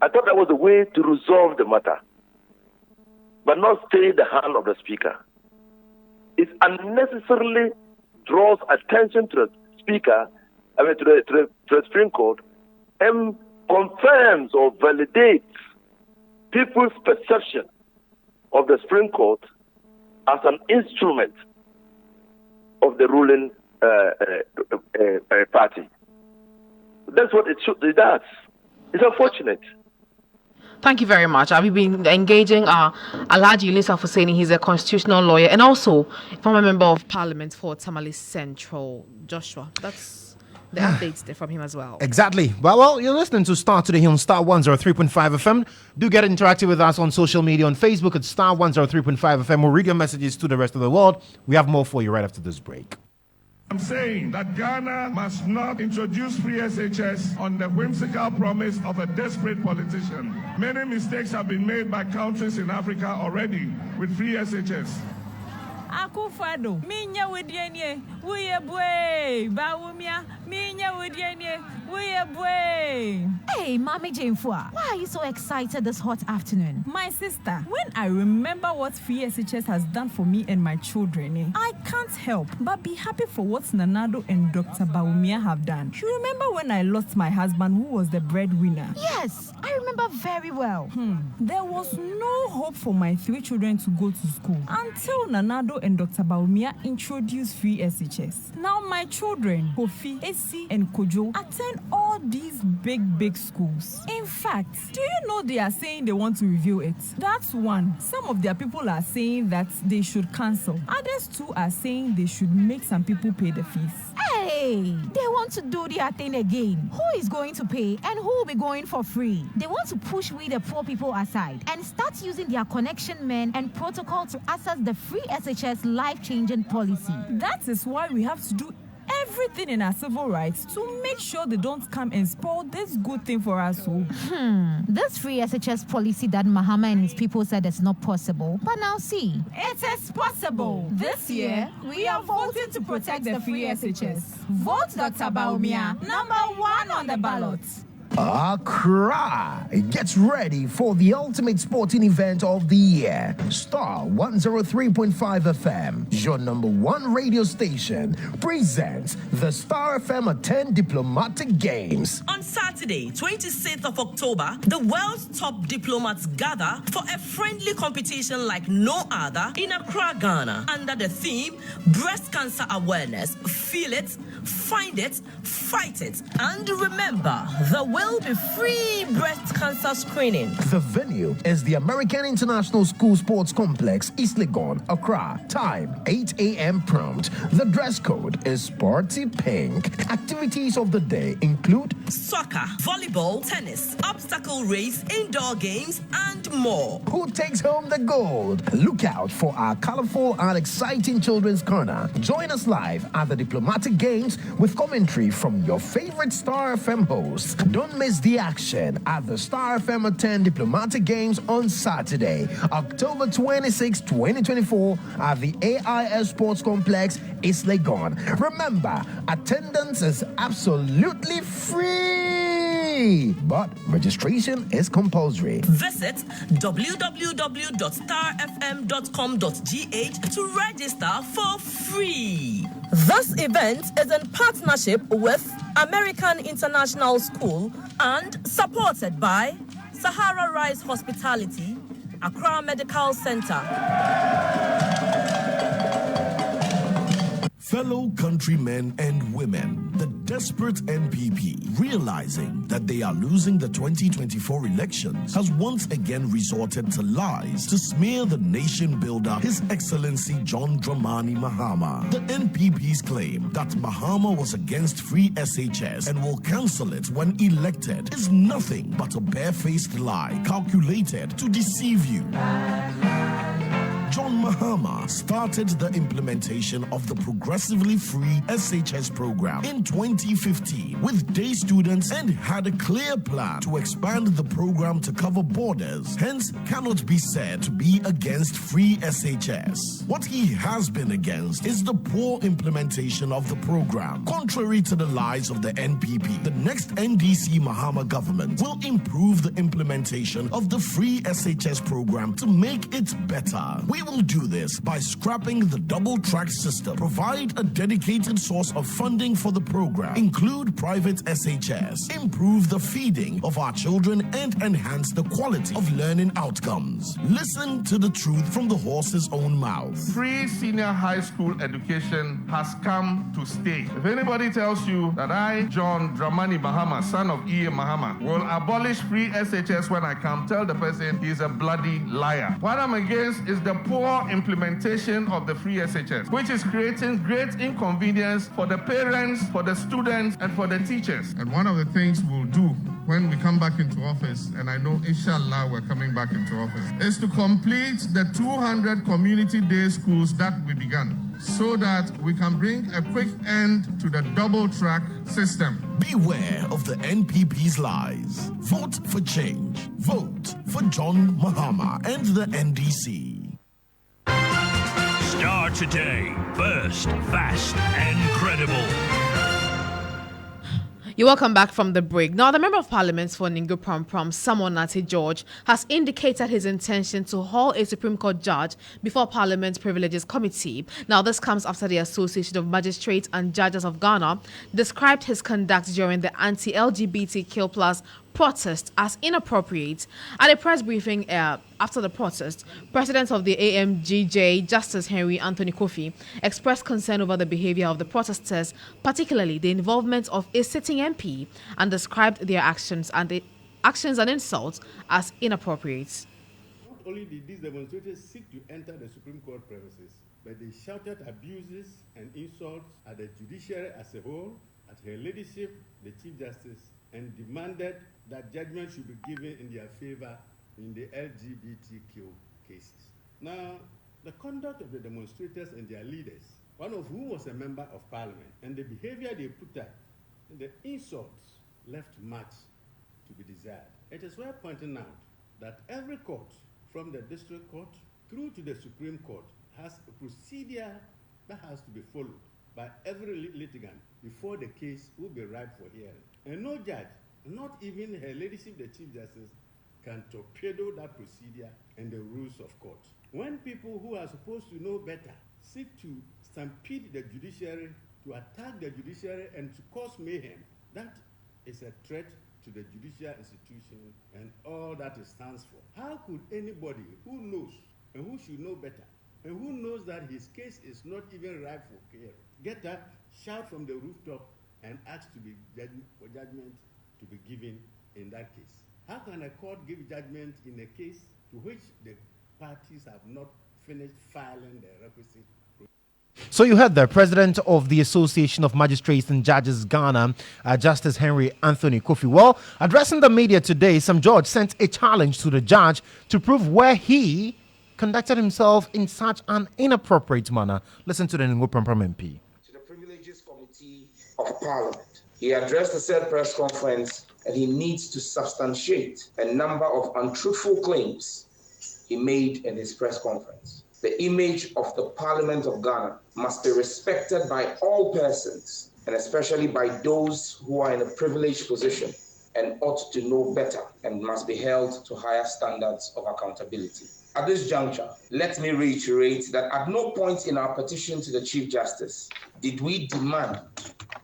S4: I thought that was a way to resolve the matter, but not stay the hand of the Speaker. It unnecessarily draws attention to the Speaker, to the Supreme Court, and confirms or validates people's perception of the Supreme Court as an instrument of the ruling party. That's what it does. It's unfortunate.
S2: Thank you very much. We've been engaging Alhaji Yunusa Hussaini. He's a constitutional lawyer and also former member of Parliament for Tamale Central. Joshua, that's the updates there from him as well.
S1: Exactly. Well, you're listening to Starr today here on Starr 103.5 FM. Do get interactive with us on social media. On Facebook at Starr 103.5 FM. We'll read your messages to the rest of the world. We have more for you right after this break.
S12: I'm saying that Ghana must not introduce free SHS on the whimsical promise of a desperate politician. Many mistakes have been made by countries in Africa already with free SHS.
S6: Akufado, minya wudienye, wuye bwe, bawumia, minya wudienye, wuye bwe.
S13: Hey, Mami Jamefua, why are you so excited this hot afternoon?
S14: My sister, when I remember what free SHS has done for me and my children, I can't help but be happy for what Nanado and Dr. Bawumia have done. You remember when I lost my husband who was the breadwinner?
S13: Yes, I remember very well.
S14: There was no hope for my 3 children to go to school until Nanado and Dr. Bawumia introduced free SHS. Now my children, Kofi, Esi, and Kodjo, attend all these big schools. In fact, do you know they are saying they want to review it? That's one. Some of their people are saying that they should cancel. Others too are saying they should make some people pay the fees.
S13: Hey, they want to do their thing again. Who is going to pay and who will be going for free? They want to push we the poor people aside and start using their connection men and protocol to access the free SHS life-changing policy.
S14: That is why we have to do everything in our civil rights to make sure they don't come and spoil this good thing for us.
S13: This free SHS policy that Mahama and his people said is not possible, but now see,
S14: it is possible. This year, we are voting to protect the free SHS. Vote Dr. Bawumia, number 1 on the ballot.
S15: Accra gets ready for the ultimate sporting event of the year. Starr 103.5 FM, your number 1 radio station, presents the Starr FM Attend Diplomatic Games.
S16: On Saturday, 26th of October, the world's top diplomats gather for a friendly competition like no other in Accra, Ghana, under the theme Breast Cancer Awareness. Feel it, Find it, fight it, and remember, there will be free breast cancer screening.
S15: The venue is the American International School Sports Complex, East Legon, Accra. Time, 8 a.m. prompt. The dress code is sporty pink. Activities of the day include
S16: soccer, volleyball, tennis, obstacle race, indoor games, and more.
S15: Who takes home the gold? Look out for our colorful and exciting children's corner. Join us live at the Diplomatic Games with commentary from your favorite Star FM hosts. Don't miss the action at the Star FM 10 Diplomatic Games on Saturday, October 26, 2024 at the AIS Sports Complex, East Legon. Remember, attendance is absolutely free, but registration is compulsory.
S16: Visit www.starfm.com.gh to register for free. This event is in partnership with American International School and supported by Sahara Rise Hospitality, Accra Medical Center.
S17: Fellow countrymen and women, the desperate NPP, realizing that they are losing the 2024 elections, has once again resorted to lies to smear the nation builder, His Excellency John Dramani Mahama. The NPP's claim that Mahama was against free SHS and will cancel it when elected is nothing but a barefaced lie calculated to deceive you. John Mahama started the implementation of the progressively free SHS program in 2015 with day students and had a clear plan to expand the program to cover borders, hence cannot be said to be against free SHS. What he has been against is the poor implementation of the program. Contrary to the lies of the NPP, the next NDC Mahama government will improve the implementation of the free SHS program to make it better. We will do this by scrapping the double-track system, provide a dedicated source of funding for the program, include private SHS, improve the feeding of our children, and enhance the quality of learning outcomes. Listen to the truth from the horse's own mouth.
S12: Free senior high school education has come to stay. If anybody tells you that I, John Dramani Mahama, son of E. Mahama, will abolish free SHS when I come, tell the person he's a bloody liar. What I'm against is the poor implementation of the free SHS, which is creating great inconvenience for the parents, for the students, and for the teachers. And one of the things we'll do when we come back into office, and I know inshallah we're coming back into office, is to complete the 200 community day schools that we began, so that we can bring a quick end to the double-track system.
S17: Beware of the NPP's lies. Vote for change. Vote for John Mahama and the NDC.
S18: Starr today. First, fast, and credible.
S2: You're welcome back from the break. Now, the Member of Parliament for Ningo Prom, Samuel Nati George, has indicated his intention to haul a Supreme Court judge before Parliament's Privileges Committee. Now, this comes after the Association of Magistrates and Judges of Ghana described his conduct during the anti-LGBTQ+ protest as inappropriate. At a press briefing after the protest, President of the AMGJ, Justice Henry Anthony Kofi, expressed concern over the behavior of the protesters, particularly the involvement of a sitting MP, and described their actions and insults as inappropriate.
S19: Not only did these demonstrators seek to enter the Supreme Court premises, but they shouted abuses and insults at the judiciary as a whole, at Her Ladyship, the Chief Justice, and demanded that judgment should be given in their favor in the LGBTQ cases. Now, the conduct of the demonstrators and their leaders, one of whom was a member of Parliament, and the behavior they put up, and the insults left much to be desired. It is worth pointing out that every court, from the district court through to the Supreme Court, has a procedure that has to be followed by every litigant before the case will be ripe for hearing. And no judge, not even Her Ladyship, the Chief Justice, can torpedo that procedure and the rules of court. When people who are supposed to know better seek to stampede the judiciary, to attack the judiciary, and to cause mayhem, that is a threat to the judicial institution and all that it stands for. How could anybody who knows and who should know better and who knows that his case is not even ripe for hearing get up shout from the rooftop and ask for judgment to be given in that case. How can a court give judgment in a case to which the parties have not finished filing the requisite?
S1: So you heard the president of the Association of Magistrates and Judges Ghana, Justice Henry Anthony Kofi. Well, addressing the media today, some judge sent a challenge to the judge to prove where he conducted himself in such an inappropriate manner. Listen to the Ngo Prampram MP.
S5: To the Privileges Committee of Parliament, he addressed the said press conference and he needs to substantiate a number of untruthful claims he made in his press conference. The image of the Parliament of Ghana must be respected by all persons, and especially by those who are in a privileged position and ought to know better and must be held to higher standards of accountability. At this juncture, let me reiterate that at no point in our petition to the Chief Justice did we demand,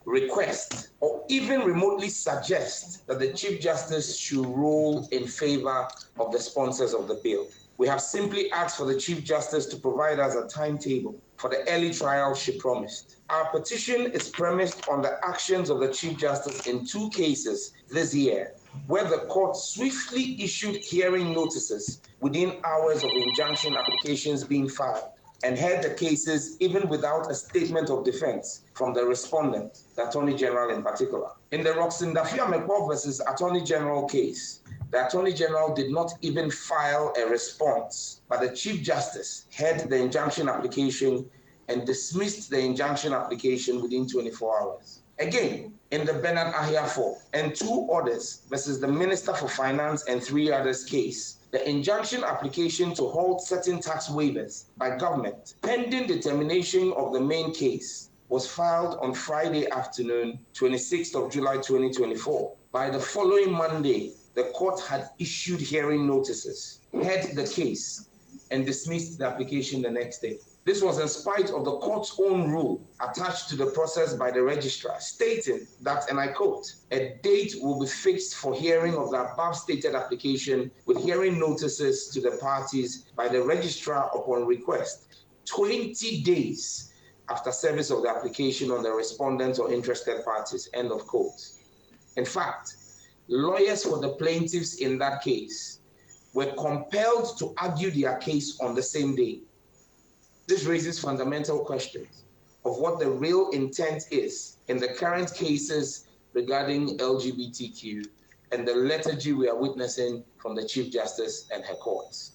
S5: request, or even remotely suggest that the Chief Justice should rule in favor of the sponsors of the bill. We have simply asked for the Chief Justice to provide us a timetable for the early trial she promised. Our petition is premised on the actions of the Chief Justice in 2 cases this year, where the court swiftly issued hearing notices within hours of injunction applications being filed, and heard the cases even without a statement of defense from the respondent, the Attorney General in particular. In the Roxindafia McBob versus Attorney General case, the Attorney General did not even file a response, but the Chief Justice heard the injunction application and dismissed the injunction application within 24 hours. Again, in the Bernard Ahia 4 and 2 others versus the Minister for Finance and 3 others case, the injunction application to halt certain tax waivers by government pending determination of the main case was filed on Friday afternoon, 26th of July 2024. By the following Monday, the court had issued hearing notices, heard the case, and dismissed the application the next day. This was in spite of the court's own rule attached to the process by the registrar, stating that, and I quote, a date will be fixed for hearing of the above stated application with hearing notices to the parties by the registrar upon request, 20 days after service of the application on the respondents or interested parties, end of quote. In fact, lawyers for the plaintiffs in that case were compelled to argue their case on the same day. This raises fundamental questions of what the real intent is in the current cases regarding LGBTQ and the lethargy we are witnessing from the Chief Justice and her courts.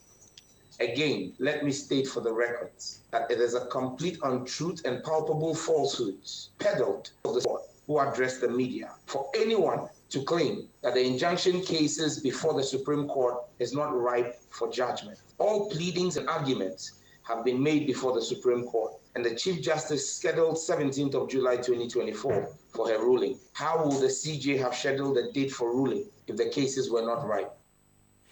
S5: Again, let me state for the record that it is a complete untruth and palpable falsehoods peddled of the court who address the media for anyone to claim that the injunction cases before the Supreme Court is not ripe for judgment. All pleadings and arguments have been made before the Supreme Court, and the Chief Justice scheduled 17th of July 2024 for her ruling. How will the CJ have scheduled a date for ruling if the cases were not ripe?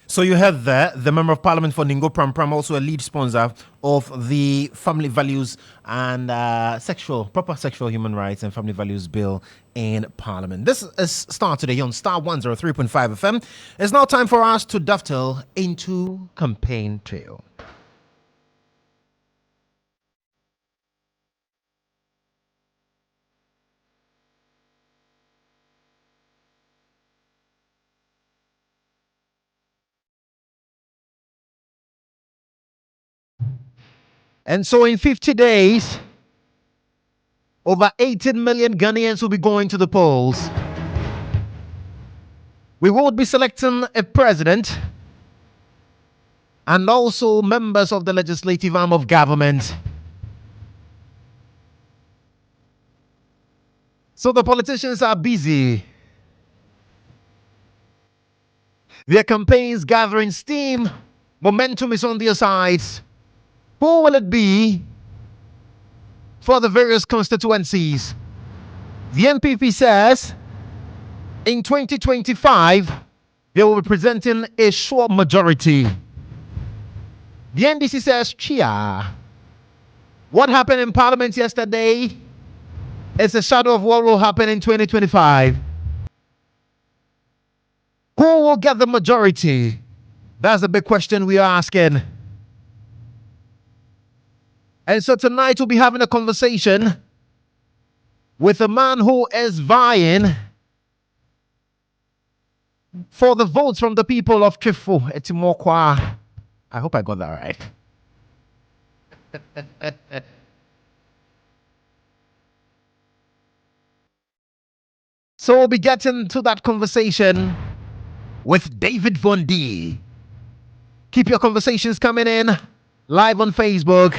S1: So you heard there, the Member of Parliament for Ngo Prampram, also a lead sponsor of the Family Values and Proper Sexual Human Rights and Family Values Bill in Parliament. This is Starr today on Starr 103.5 FM. It's now time for us to dovetail into Campaign Trail. And so in 50 days, over 18 million Ghanaians will be going to the polls. We will be selecting a president and also members of the legislative arm of government. So the politicians are busy. Their campaigns gathering steam. Momentum is on their sides. Who will it be for the various constituencies? The NPP says in 2025, they will be presenting a sure majority. The NDC says, chia. What happened in Parliament yesterday is a shadow of what will happen in 2025. Who will get the majority? That's the big question we are asking. And so tonight we'll be having a conversation with a man who is vying for the votes from the people of Tutuwaa, Etimokwa. I hope I got that right. So we'll be getting to that conversation with David Von D. Keep your conversations coming in live on Facebook.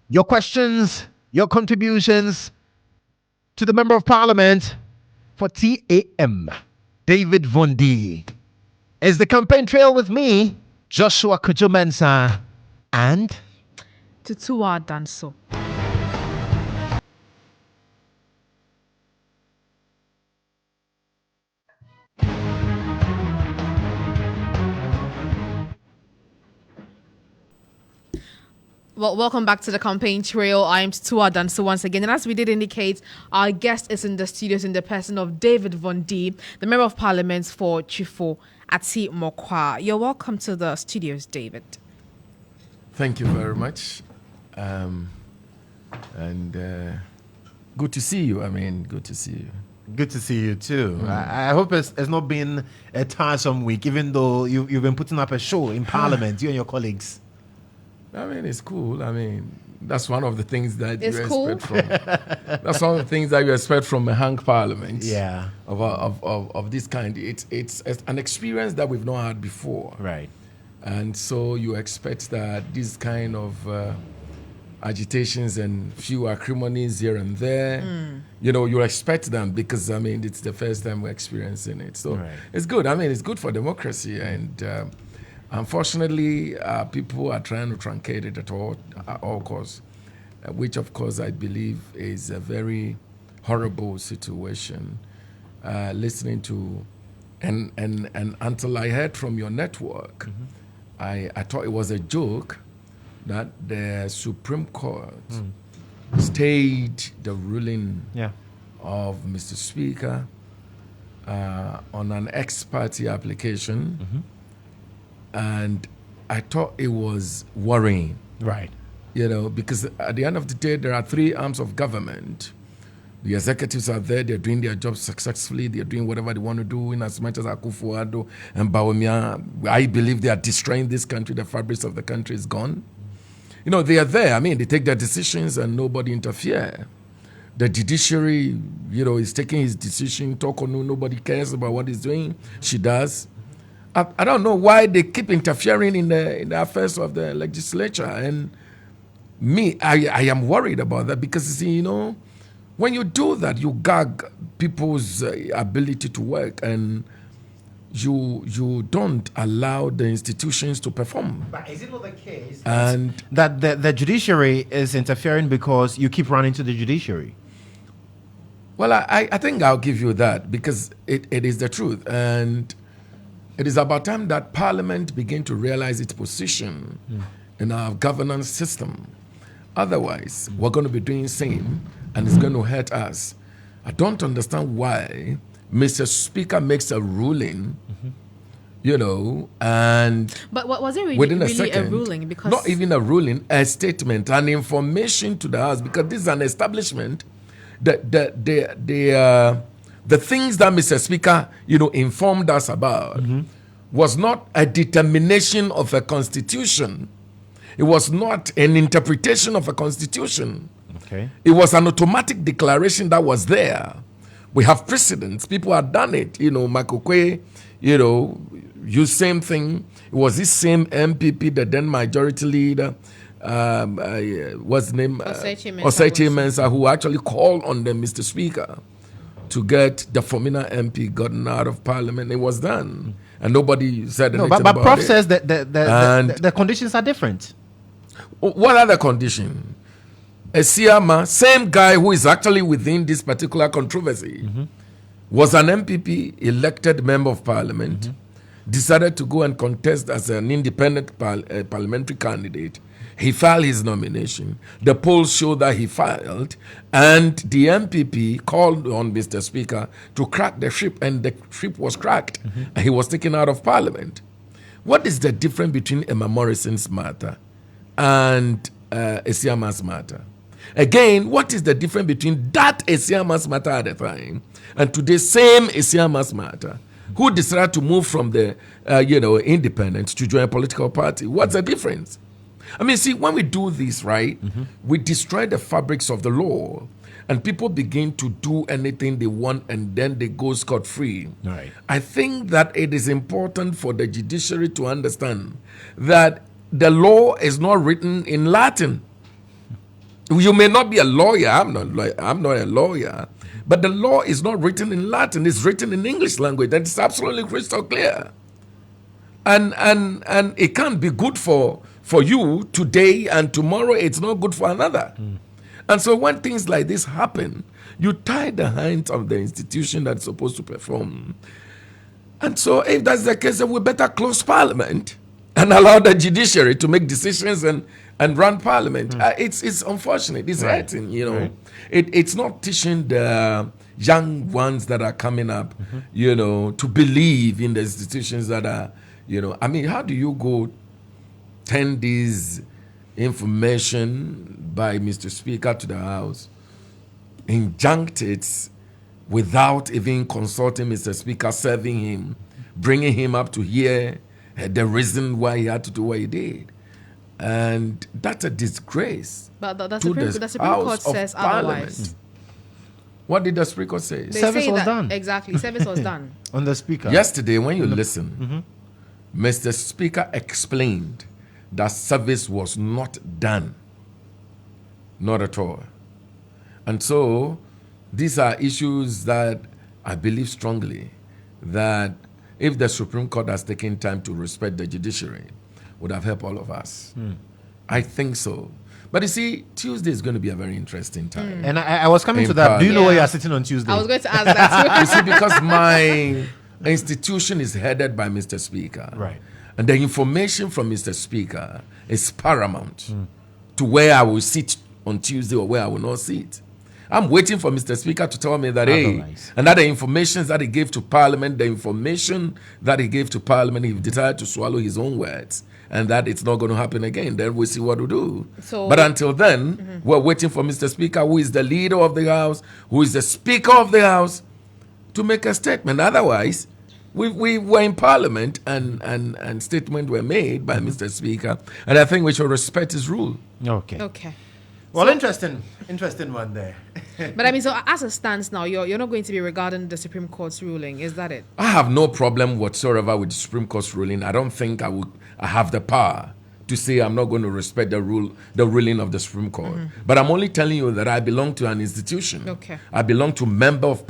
S1: Your questions, your contributions to the Member of Parliament for TAM, David Von D. Is the campaign trail with me, Joshua Kodjo Mensah, and
S2: Tutuwaa Danso. Well, welcome back to the campaign trail. I am Tutuwaa Danso once again. And as we did indicate, our guest is in the studios in the person of David Von D, the Member of Parliament for Tutuwaa Etimokwa. You're welcome to the studios, David.
S20: Thank you very much. Good to see you. Good to see you.
S1: Good to see you too. I hope it's not been a tiresome week, even though you've been putting up a show in Parliament, you and your colleagues.
S20: It's cool. That's one of the things that
S2: it's
S20: you
S2: cool.
S20: expect from. That's one of the things that you expect from a hung parliament.
S1: Yeah.
S20: Of this kind. It's an experience that we've not had before.
S1: Right.
S20: And so you expect that this kind of agitations and few acrimonies here and there, you expect them because it's the first time we're experiencing it. So It's good. It's good for democracy and. Unfortunately, people are trying to truncate it at all costs, which of course I believe is a very horrible situation. Listening to, and until I heard from your network, I thought it was a joke that the Supreme Court stayed the ruling of Mr. Speaker on an ex-party application. And I thought it was worrying.
S1: Right.
S20: Because at the end of the day, there are three arms of government. The executives are there, they're doing their jobs successfully, they're doing whatever they want to do, in as much as Akufo-Addo and Bawumia. I believe they are destroying this country, the fabric of the country is gone. They are there, they take their decisions and nobody interfere. The judiciary, is taking his decision, talk or no, nobody cares about what he's doing. She does. I don't know why they keep interfering in the affairs of the legislature. And I am worried about that because, when you do that, you gag people's ability to work and you don't allow the institutions to perform.
S1: But is it not the case
S20: and
S1: that the judiciary is interfering because you keep running to the judiciary?
S20: Well, I think I'll give you that because it is the truth. And it is about time that Parliament begin to realize its position in our governance system. Otherwise, we're going to be doing the same, and it's going to hurt us. I don't understand why Mr. Speaker makes a ruling, and
S2: but was it
S20: within
S2: really a ruling? Because
S20: not even a ruling, a statement, an information to the House, because this is an establishment. The things that Mr. Speaker, informed us about was not a determination of a constitution. It was not an interpretation of a constitution.
S1: Okay.
S20: It was an automatic declaration that was there. We have precedents. People have done it. Makokwe, used same thing. It was this same MPP, the then majority leader, what's his name? Osei Mensah, who actually called on the Mr. Speaker to get the Fomina MP gotten out of Parliament. It was done. And nobody said anything about it.
S1: But Prof says that the conditions are different.
S20: What are the conditions? Esiama, same guy who is actually within this particular controversy, was an MPP, elected member of Parliament, decided to go and contest as an independent parliamentary candidate. He filed his nomination. The polls show that he filed, and the MPP called on Mr. Speaker to crack the ship, and the ship was cracked, and he was taken out of Parliament. What is the difference between Emma Morrison's matter and Esiama's matter? Again, what is the difference between that Esiamas matter at the time and today's same Esiamas matter? Who decided to move from the, independent to join a political party? What's the difference? I mean, see, when we do this, right, we destroy the fabrics of the law, and people begin to do anything they want, and then they go scot-free.
S1: Right.
S20: I think that it is important for the judiciary to understand that the law is not written in Latin. You may not be a lawyer. I'm not a lawyer. But the law is not written in Latin. It's written in English language. That is absolutely crystal clear. And it can't be good for you today, and tomorrow it's not good for another. And so when things like this happen, you tie the hands of the institution that's supposed to perform. And so if that's the case, then we better close Parliament and allow the judiciary to make decisions and run Parliament. It's unfortunate. It's hurting, Right. It's not teaching the young ones that are coming up, to believe in the institutions that are, I mean, how do you go 10 days information by Mr. Speaker to the House, injunct it without even consulting Mr. Speaker, serving him, bringing him up to hear the reason why he had to do what he did? And that's a disgrace.
S2: But the Supreme Court says otherwise.
S20: What did the Supreme Court say?
S1: Service was done.
S2: Exactly, service was done.
S1: On the Speaker.
S20: Yesterday, when you listen, Mr. Speaker explained that service was not done. Not at all. And so, these are issues that I believe strongly that if the Supreme Court has taken time to respect the judiciary, would have helped all of us. I think so. But you see, Tuesday is going to be a very interesting time.
S1: And I was coming to that. Do you know where you are sitting on Tuesday?
S2: I was going to ask that.
S20: You see, because my institution is headed by Mr. Speaker.
S1: Right.
S20: And the information from Mr. Speaker is paramount to where I will sit on Tuesday or where I will not sit. I'm waiting for Mr. Speaker to tell me that, and that the information that he gave to Parliament, he decided to swallow his own words, and that it's not going to happen again. Then we'll see what to do. But until then, we're waiting for Mr. Speaker, who is the leader of the House, who is the Speaker of the House, to make a statement. Otherwise, we were in Parliament, and statements were made by Mr. Speaker, and I think we should respect his rule.
S2: Okay.
S1: Well, interesting one there.
S2: But I mean, so as it stands now, you're not going to be regarding the Supreme Court's ruling, is that it?
S20: I have no problem whatsoever with the Supreme Court's ruling. I don't think I have the power to say I'm not going to respect the ruling of the Supreme Court. But I'm only telling you that I belong to an institution.
S2: Okay.
S20: I belong to member of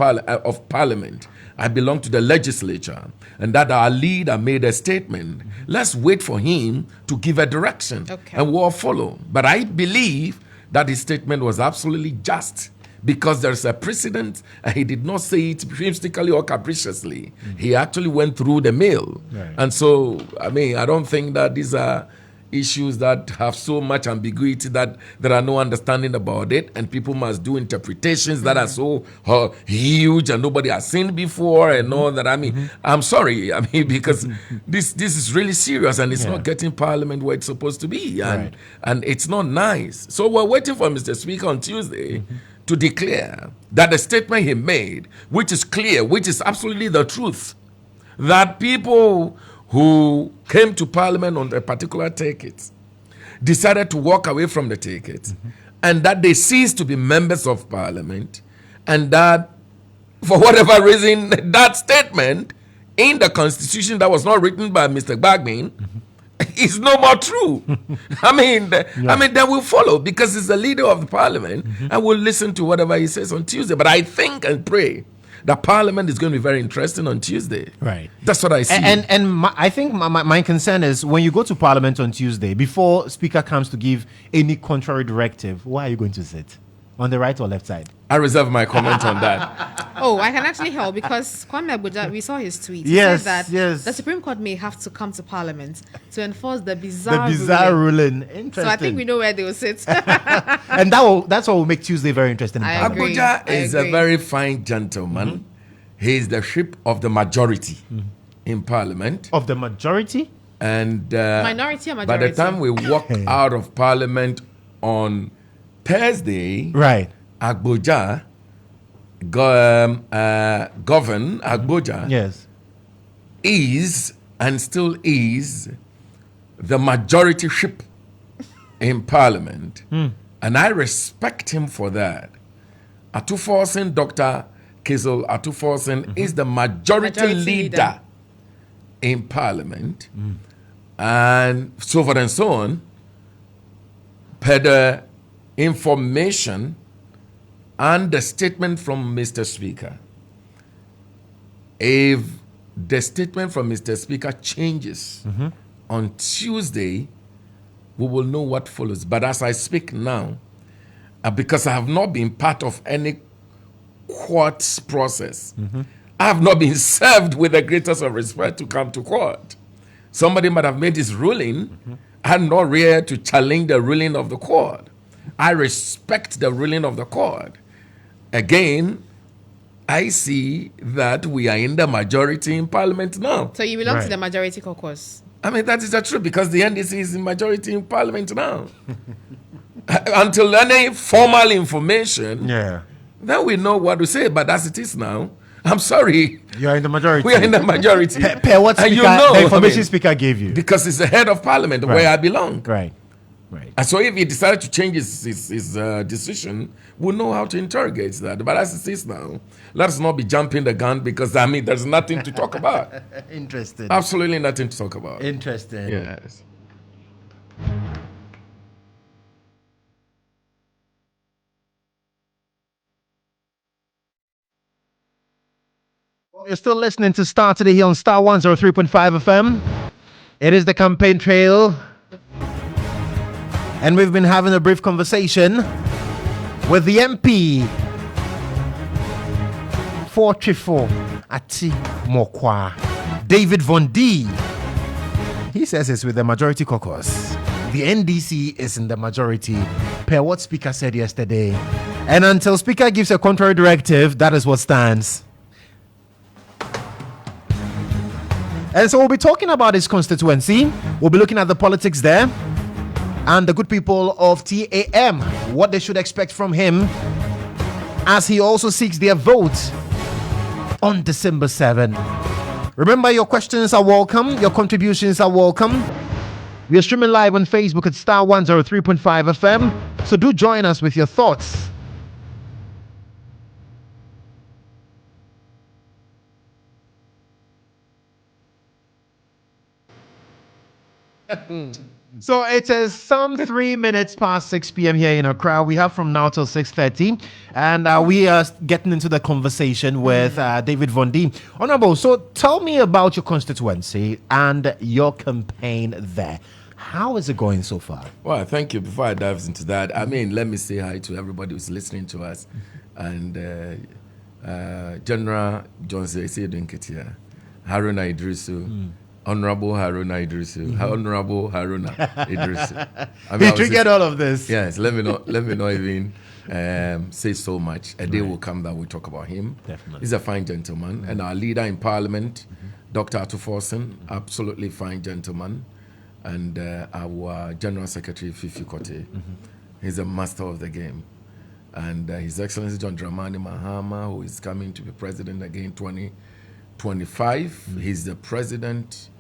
S20: Parliament. I belong to the legislature, and that our leader made a statement. Let's wait for him to give a direction, and we'll follow. But I believe that his statement was absolutely just, because there's a precedent, and he did not say it whimsically or capriciously. He actually went through the mail.
S1: Right.
S20: And so, I mean, I don't think that these are issues that have so much ambiguity that there are no understanding about it, and people must do interpretations that are so huge and nobody has seen before and all that. I mean, I'm sorry, because this is really serious, and it's not getting Parliament where it's supposed to be, and it's not nice. So we're waiting for Mr. Speaker on Tuesday to declare that the statement he made, which is clear, which is absolutely the truth, that people who came to Parliament on a particular ticket decided to walk away from the ticket, and that they ceased to be members of Parliament, and that for whatever reason, that statement in the Constitution that was not written by Mr. Bagmin is no more true. I mean, then we'll follow, because he's the leader of the Parliament, and we'll listen to whatever he says on Tuesday. But I think and pray that Parliament is going to be very interesting on Tuesday.
S1: Right.
S20: That's what I see.
S1: I think my concern is, when you go to Parliament on Tuesday, before Speaker comes to give any contrary directive, where are you going to sit? On the right or left side?
S20: I reserve my comment on that.
S2: Oh, I can actually help, because Kwame Abuja, we saw his tweet. He
S1: Yes,
S2: said that
S1: yes.
S2: the Supreme Court may have to come to Parliament to enforce the bizarre
S1: ruling. Interesting.
S2: So I think we know where they will sit.
S1: And that's what will make Tuesday very interesting.
S2: I agree.
S20: Abuja is a very fine gentleman. He is the ship of the majority in Parliament.
S1: Of the majority?
S20: And
S2: Minority or
S20: by the
S2: majority?
S20: time we walk out of Parliament on Thursday,
S1: right,
S20: Agboja, govern Agboja,
S1: yes,
S20: is and still is the majority ship in Parliament. And I respect him for that. Atuforsen, Dr. Kizel Atuforsen, is the majority leader in Parliament. And so forth and so on, per the information and the statement from Mr. Speaker. If the statement from Mr. Speaker changes on Tuesday, we will know what follows. But as I speak now, because I have not been part of any court process, I have not been served with the greatest of respect to come to court. Somebody might have made his ruling. I'm not here to challenge the ruling of the court. I respect the ruling of the court. Again, I see that we are in the majority in Parliament now.
S2: So you belong to the majority caucus?
S20: I mean, that is the truth, because the NDC is in majority in Parliament now. Until any formal information, then we know what to say. But as it is now, I'm sorry.
S1: You are in the majority.
S20: We are in the majority.
S1: What speaker, the information speaker gave you?
S20: Because it's the head of Parliament where I belong.
S1: Right.
S20: And so if he decided to change his decision, we'll know how to interrogate that. But as it is now, let us not be jumping the gun, because, I mean, there's nothing to talk about.
S1: Interesting.
S20: Absolutely nothing to talk about.
S1: Interesting.
S20: Yes.
S1: You're still listening to Starr today here on Starr 103.5 FM. It is the campaign trail. And we've been having a brief conversation with the MP for Trifo Ati Mokwa, David Von D. He says it's with the majority caucus. The NDC is in the majority, per what Speaker said yesterday. And until Speaker gives a contrary directive, that is what stands. And so we'll be talking about his constituency. We'll be looking at the politics there and the good people of TAM, what they should expect from him as he also seeks their vote on December 7. Remember, your questions are welcome. Your contributions are welcome. We are streaming live on Facebook at Starr 103.5 FM. So do join us with your thoughts. So it is some 3 minutes past 6 p.m. here in Accra. We have from now till 6:30, and we are getting into the conversation with David Von D. Honorable, so tell me about your constituency and your campaign there. How is it going so far?
S20: Well, thank you. Before I dive into that, I mean, let me say hi to everybody who's listening to us, and General Johnson Ketia, Haruna Idrisu. Honorable Haruna Idrisu. Honorable Haruna Idrisu. I mean,
S1: he triggered all of this.
S20: Yes, let me not even say so much. A day will come that we'll talk about him.
S1: Definitely.
S20: He's a fine gentleman. And our leader in Parliament, Dr. Atuforsen, absolutely fine gentleman. And our General Secretary, Fifi Kote, he's a master of the game. And His Excellency John Dramani Mahama, who is coming to be president again 2025. He's the president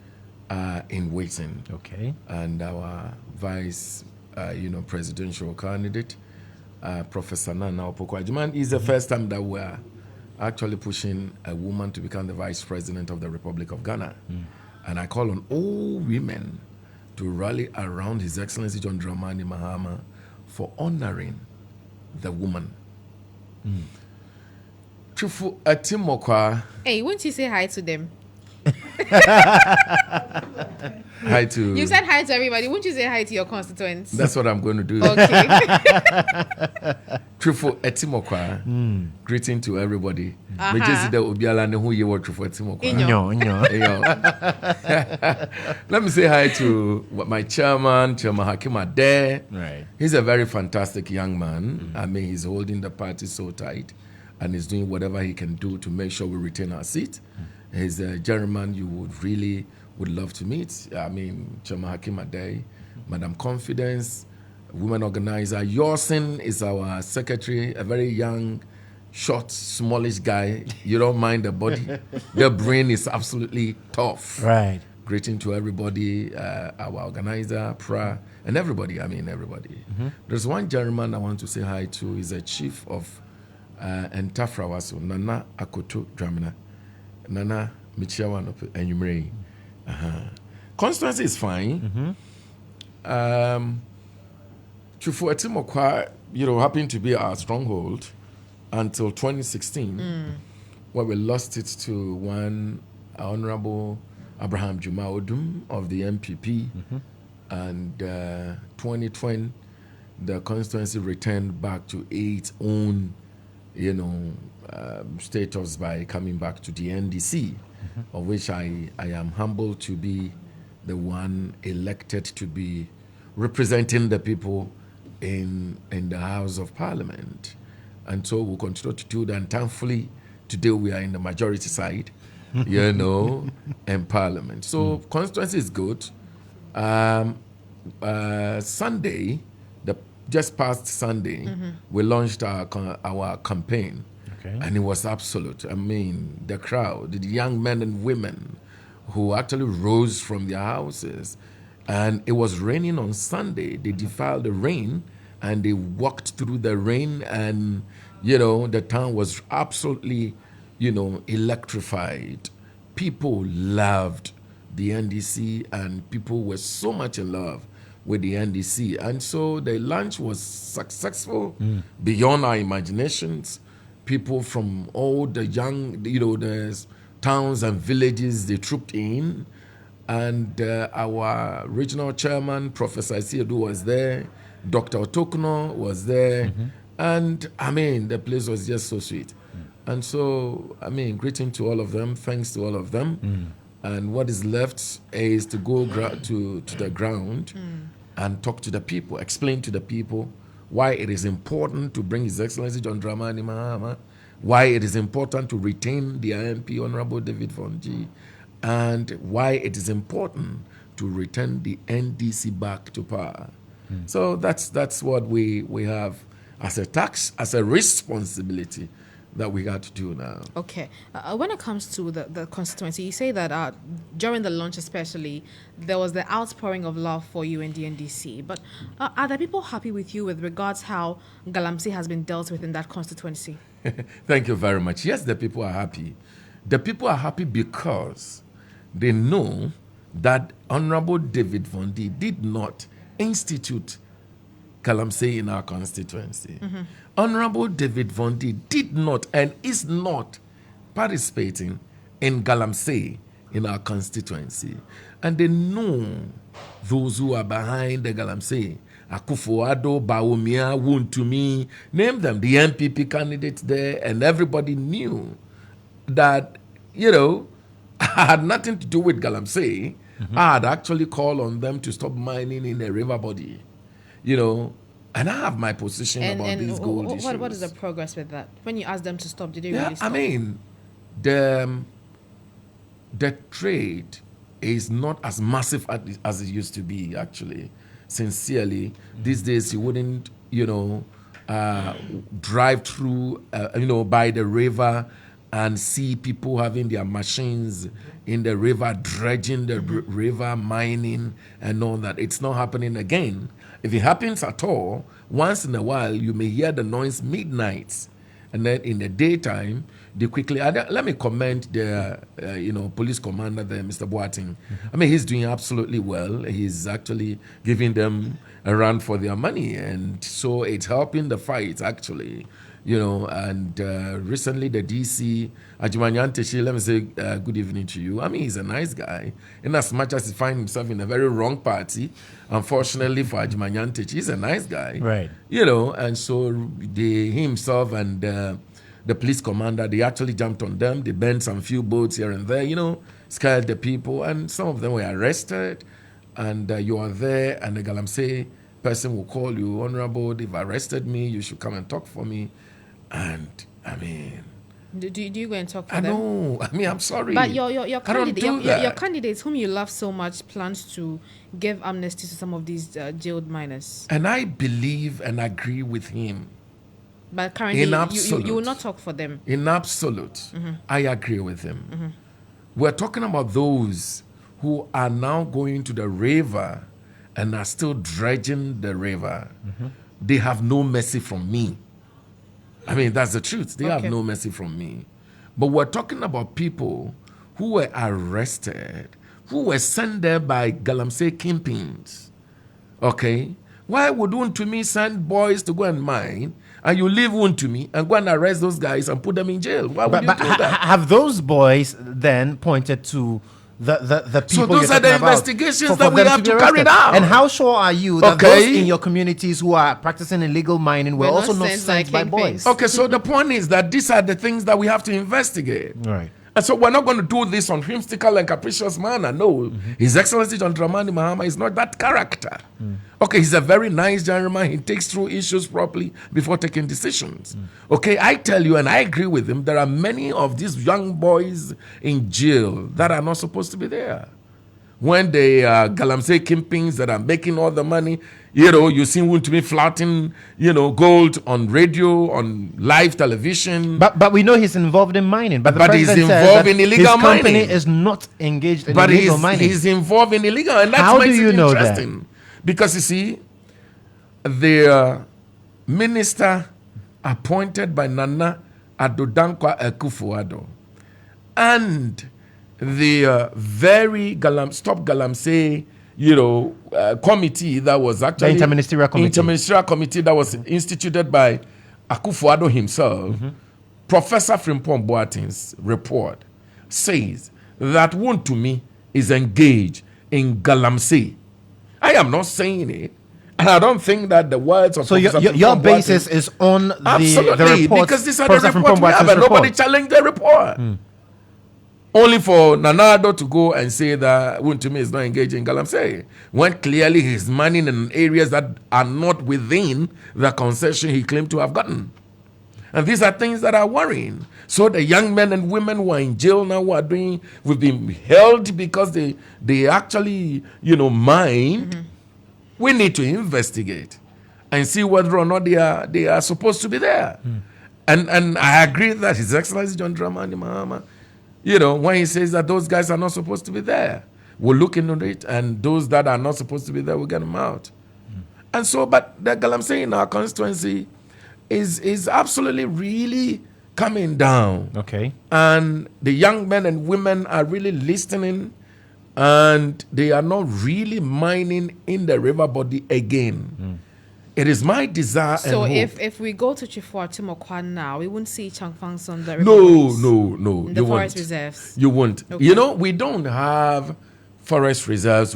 S20: in waiting.
S1: Okay.
S20: And our vice, presidential candidate, Professor Nana Opoku-Agyeman, is the first time that we're actually pushing a woman to become the vice president of the Republic of Ghana. And I call on all women to rally around His Excellency John Dramani Mahama for honoring the woman. Chufu Atimokwa.
S2: Hey, won't you say hi to them?
S20: Hi to...
S2: You said hi to everybody. Won't you say hi to your constituents?
S20: That's what I'm going to do.
S2: Okay.
S20: Trufo Etimokwa. Greeting to everybody.
S2: Uh-huh.
S20: Let me say hi to my chairman, Chairman Hakim Ade.
S1: Right.
S20: He's a very fantastic young man. I mean, he's holding the party so tight and he's doing whatever he can do to make sure we retain our seat. He's a gentleman you would love to meet. I mean, Chairman Hakim Ade, Madam Confidence, women organizer. Yorsin is our secretary, a very young, short, smallish guy. You don't mind the body. The brain is absolutely tough.
S1: Right.
S20: Greeting to everybody, our organizer, Pra, and everybody. Everybody. There's one gentleman I want to say hi to. He's a chief of Entafrawaso, Nana Akoto Dramina. Nana Michiawan and Yumrei. Constituency is fine. Tutuwaa Timokwa, happened to be our stronghold until 2016, where we lost it to one Honorable Abraham Juma Odum of the MPP, and 2020, the constituency returned back to its own, status by coming back to the NDC, of which I am humbled to be the one elected to be representing the people in the House of Parliament. And so we'll continue to do that. And thankfully, today we are in the majority side, in Parliament. So constituency is good. Sunday, just past Sunday, we launched our campaign. Okay. And it was absolute. The crowd, the young men and women who actually rose from their houses. And it was raining on Sunday. They defied the rain and they walked through the rain, and the town was absolutely electrified. People loved the NDC, and people were so much in love with the NDC. And so the launch was successful beyond our imaginations. People from all the young, the towns and villages, they trooped in. And our regional chairman, Professor Isiedu, was there. Dr. Otokuno was there. And, the place was just so sweet. And so, greeting to all of them, thanks to all of them. And what is left is to go to the ground and talk to the people, explain to the people why it is important to bring His Excellency John Dramani Mahama, why it is important to retain the IMP Honorable David Vonji, and why it is important to return the NDC back to power. So that's what we have as a tax, as a responsibility that we got to do now.
S2: Okay. When it comes to the constituency, you say that during the launch especially, there was the outpouring of love for you in the NDC. But are the people happy with you with regards how Galamsey has been dealt with in that constituency?
S20: Thank you very much. Yes, the people are happy. The people are happy because they know that Honorable David Vondi did not institute Galamsey in our constituency. Honorable David Vondi did not and is not participating in Galamsey in our constituency. And they know those who are behind the Galamsey. Akufo-Addo, Bawumia, Wontumi, name them, the MPP candidates there, and everybody knew that, I had nothing to do with Galamsey. I had actually called on them to stop mining in the river body, and I have my position about these gold issues.
S2: What is the progress with that? When you asked them to stop, did they really stop?
S20: The trade is not as massive as it used to be, actually. Sincerely, these days you wouldn't, drive through, by the river and see people having their machines in the river, dredging the river, mining and all that. It's not happening again. If it happens at all, once in a while, you may hear the noise midnight. And then in the daytime, they quickly... let me commend the police commander there, Mr. Boating. He's doing absolutely well. He's actually giving them a run for their money. And so it's helping the fight, actually. And recently the DC, Ajumanyanteshi, let me say good evening to you. He's a nice guy. In as much as he finds himself in a very wrong party, unfortunately for Ajumanyanteshi, he's a nice guy.
S1: Right.
S20: And so he himself and the police commander, they actually jumped on them. They burned some few boats here and there, scared the people. And some of them were arrested. And you are there, and the Galamsey person will call you, Honorable, they've arrested me, you should come and talk for me. And
S2: Do you go and talk for
S20: I
S2: them?
S20: know. I mean, I'm sorry.
S2: But your
S20: I don't do that.
S2: your candidates whom you love so much plans to give amnesty to some of these jailed minors.
S20: And I believe and agree with him.
S2: But currently, you will not talk for them.
S20: In absolute, I agree with him. We're talking about those who are now going to the river and are still dredging the river. They have no mercy from me. I mean, that's the truth. They have no mercy from me. But we're talking about people who were arrested, who were sent there by Galamsey kingpins. Okay? Why would Untumi send boys to go and mine, and you leave Untumi and go and arrest those guys and put them in jail? Why would you do that?
S1: Have those boys then pointed to the people?
S20: So those are the investigations that we have to carry out.
S1: And how sure are you that those in your communities who are practicing illegal mining were also not sent by boys?
S20: Okay, so the point is that these are the things that we have to investigate.
S1: Right.
S20: And so we're not going to do this on whimsical and capricious manner. No, His Excellency John Dramani Mahama is not that character. Okay, he's a very nice gentleman. He takes through issues properly before taking decisions. Okay, I tell you, and I agree with him, there are many of these young boys in jail that are not supposed to be there. When the Galamsey kingpins that are making all the money, you see Untumi flouting, gold on radio, on live television.
S1: But we know he's involved in mining. But
S20: he's involved in illegal
S1: his
S20: mining.
S1: company is not engaged in illegal mining.
S20: He's involved in illegal, and that's
S1: how
S20: makes
S1: do you
S20: it
S1: know
S20: interesting.
S1: that?
S20: Because you see, the minister appointed by Nana Addo Akufo-Addo and the very Stop Galamsey, committee that was actually
S1: the interministerial committee
S20: that was instituted by Akufo-Addo himself. Professor Frimpong Boateng's report says that Untumi is engaged in Galamsey. I am not saying it, and I don't think that the words of
S1: your basis is on the report,
S20: because these are the reports we have, and nobody challenged the report. Only for Nanado to go and say that Untumi is not engaged in Galamsey, when clearly he's mining in areas that are not within the concession he claimed to have gotten. And these are things that are worrying. So the young men and women who are in jail now we've been held because they actually, mine. We need to investigate and see whether or not they are supposed to be there. And I agree that His Excellency John Dramani Mahama, when he says that those guys are not supposed to be there, we'll look into it, and those that are not supposed to be there, we'll get them out. And so, but the Galamsey in our constituency is absolutely really coming down.
S1: Okay.
S20: And the young men and women are really listening, and they are not really mining in the river body again. It is my desire
S2: so
S20: and hope.
S2: if we go to Tutuwaa Timokwa now, we won't see Changfangs on the river.
S20: No.
S2: In the forest reserves.
S20: You won't.
S2: Okay.
S20: We don't have forest reserves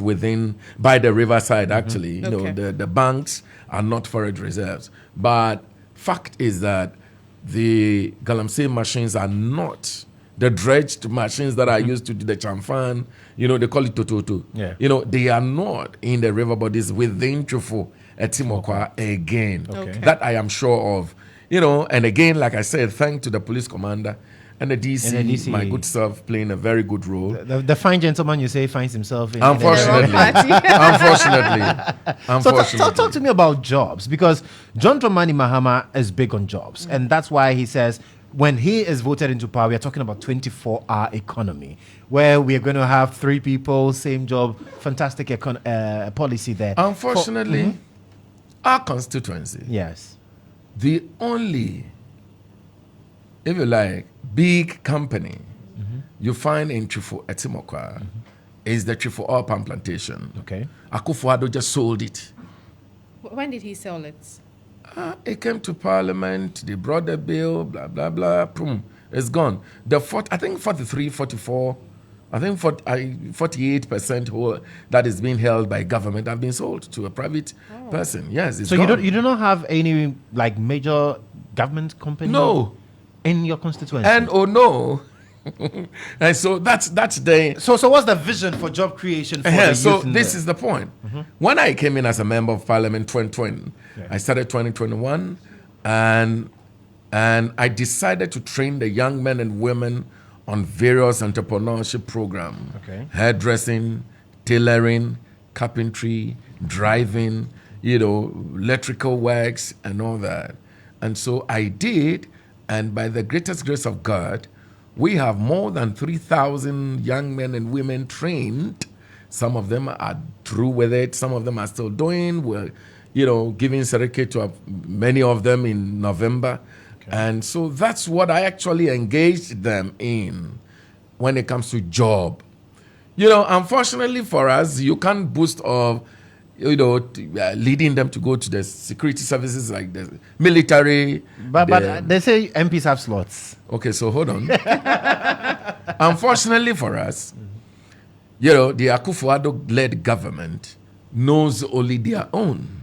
S20: by the riverside, actually. The banks are not forest reserves. But fact is that the Galamsey machines are not the dredged machines that are used to do the chamfan. They call it Tototo.
S1: Yeah.
S20: They are not in the river bodies within Tutuwaa Timokwa again.
S1: Okay.
S20: That I am sure of. And again, like I said, thanks to the police commander and the DC, my good self, playing a very good role.
S1: The fine gentleman you say finds himself in
S20: Unfortunately.
S1: So talk to me about jobs, because John Dramani Mahama is big on jobs, and that's why he says when he is voted into power, we are talking about 24-hour economy, where we are going to have 3 people, same job, fantastic policy there.
S20: Unfortunately, our constituency,
S1: yes,
S20: the only, if you like, big company you find in Tutuwaa Timokwa is the Tutuwaa Palm Plantation.
S1: Okay.
S20: Akufo-Addo just sold it.
S2: When did he sell it?
S20: It came to Parliament, they brought the bill, blah, blah, blah, boom, it's gone. I think 43, 44, I think 48% whole that is being held by government have been sold to a private person. Yes, it's
S1: so
S20: gone.
S1: you do not have any major government company?
S20: No.
S1: In your constituency?
S20: No. And so that's the...
S1: So what's the vision for job creation for the youth?
S20: So this is the point. When I came in as a member of Parliament 2020, I started 2021, and And I decided to train the young men and women on various entrepreneurship programs.
S1: Okay.
S20: Hairdressing, tailoring, carpentry, driving, electrical works and all that. And so I did, and by the greatest grace of God, we have more than 3,000 young men and women trained. Some of them are through with it. Some of them are still doing. We're, giving certificate to many of them in November. Okay. And so that's what I actually engaged them in when it comes to job. Unfortunately for us, you can't boast of, leading them to go to the security services like the military.
S1: But they say MPs have slots.
S20: Okay, so hold on. Unfortunately for us, the Akufo-Addo-led government knows only their own.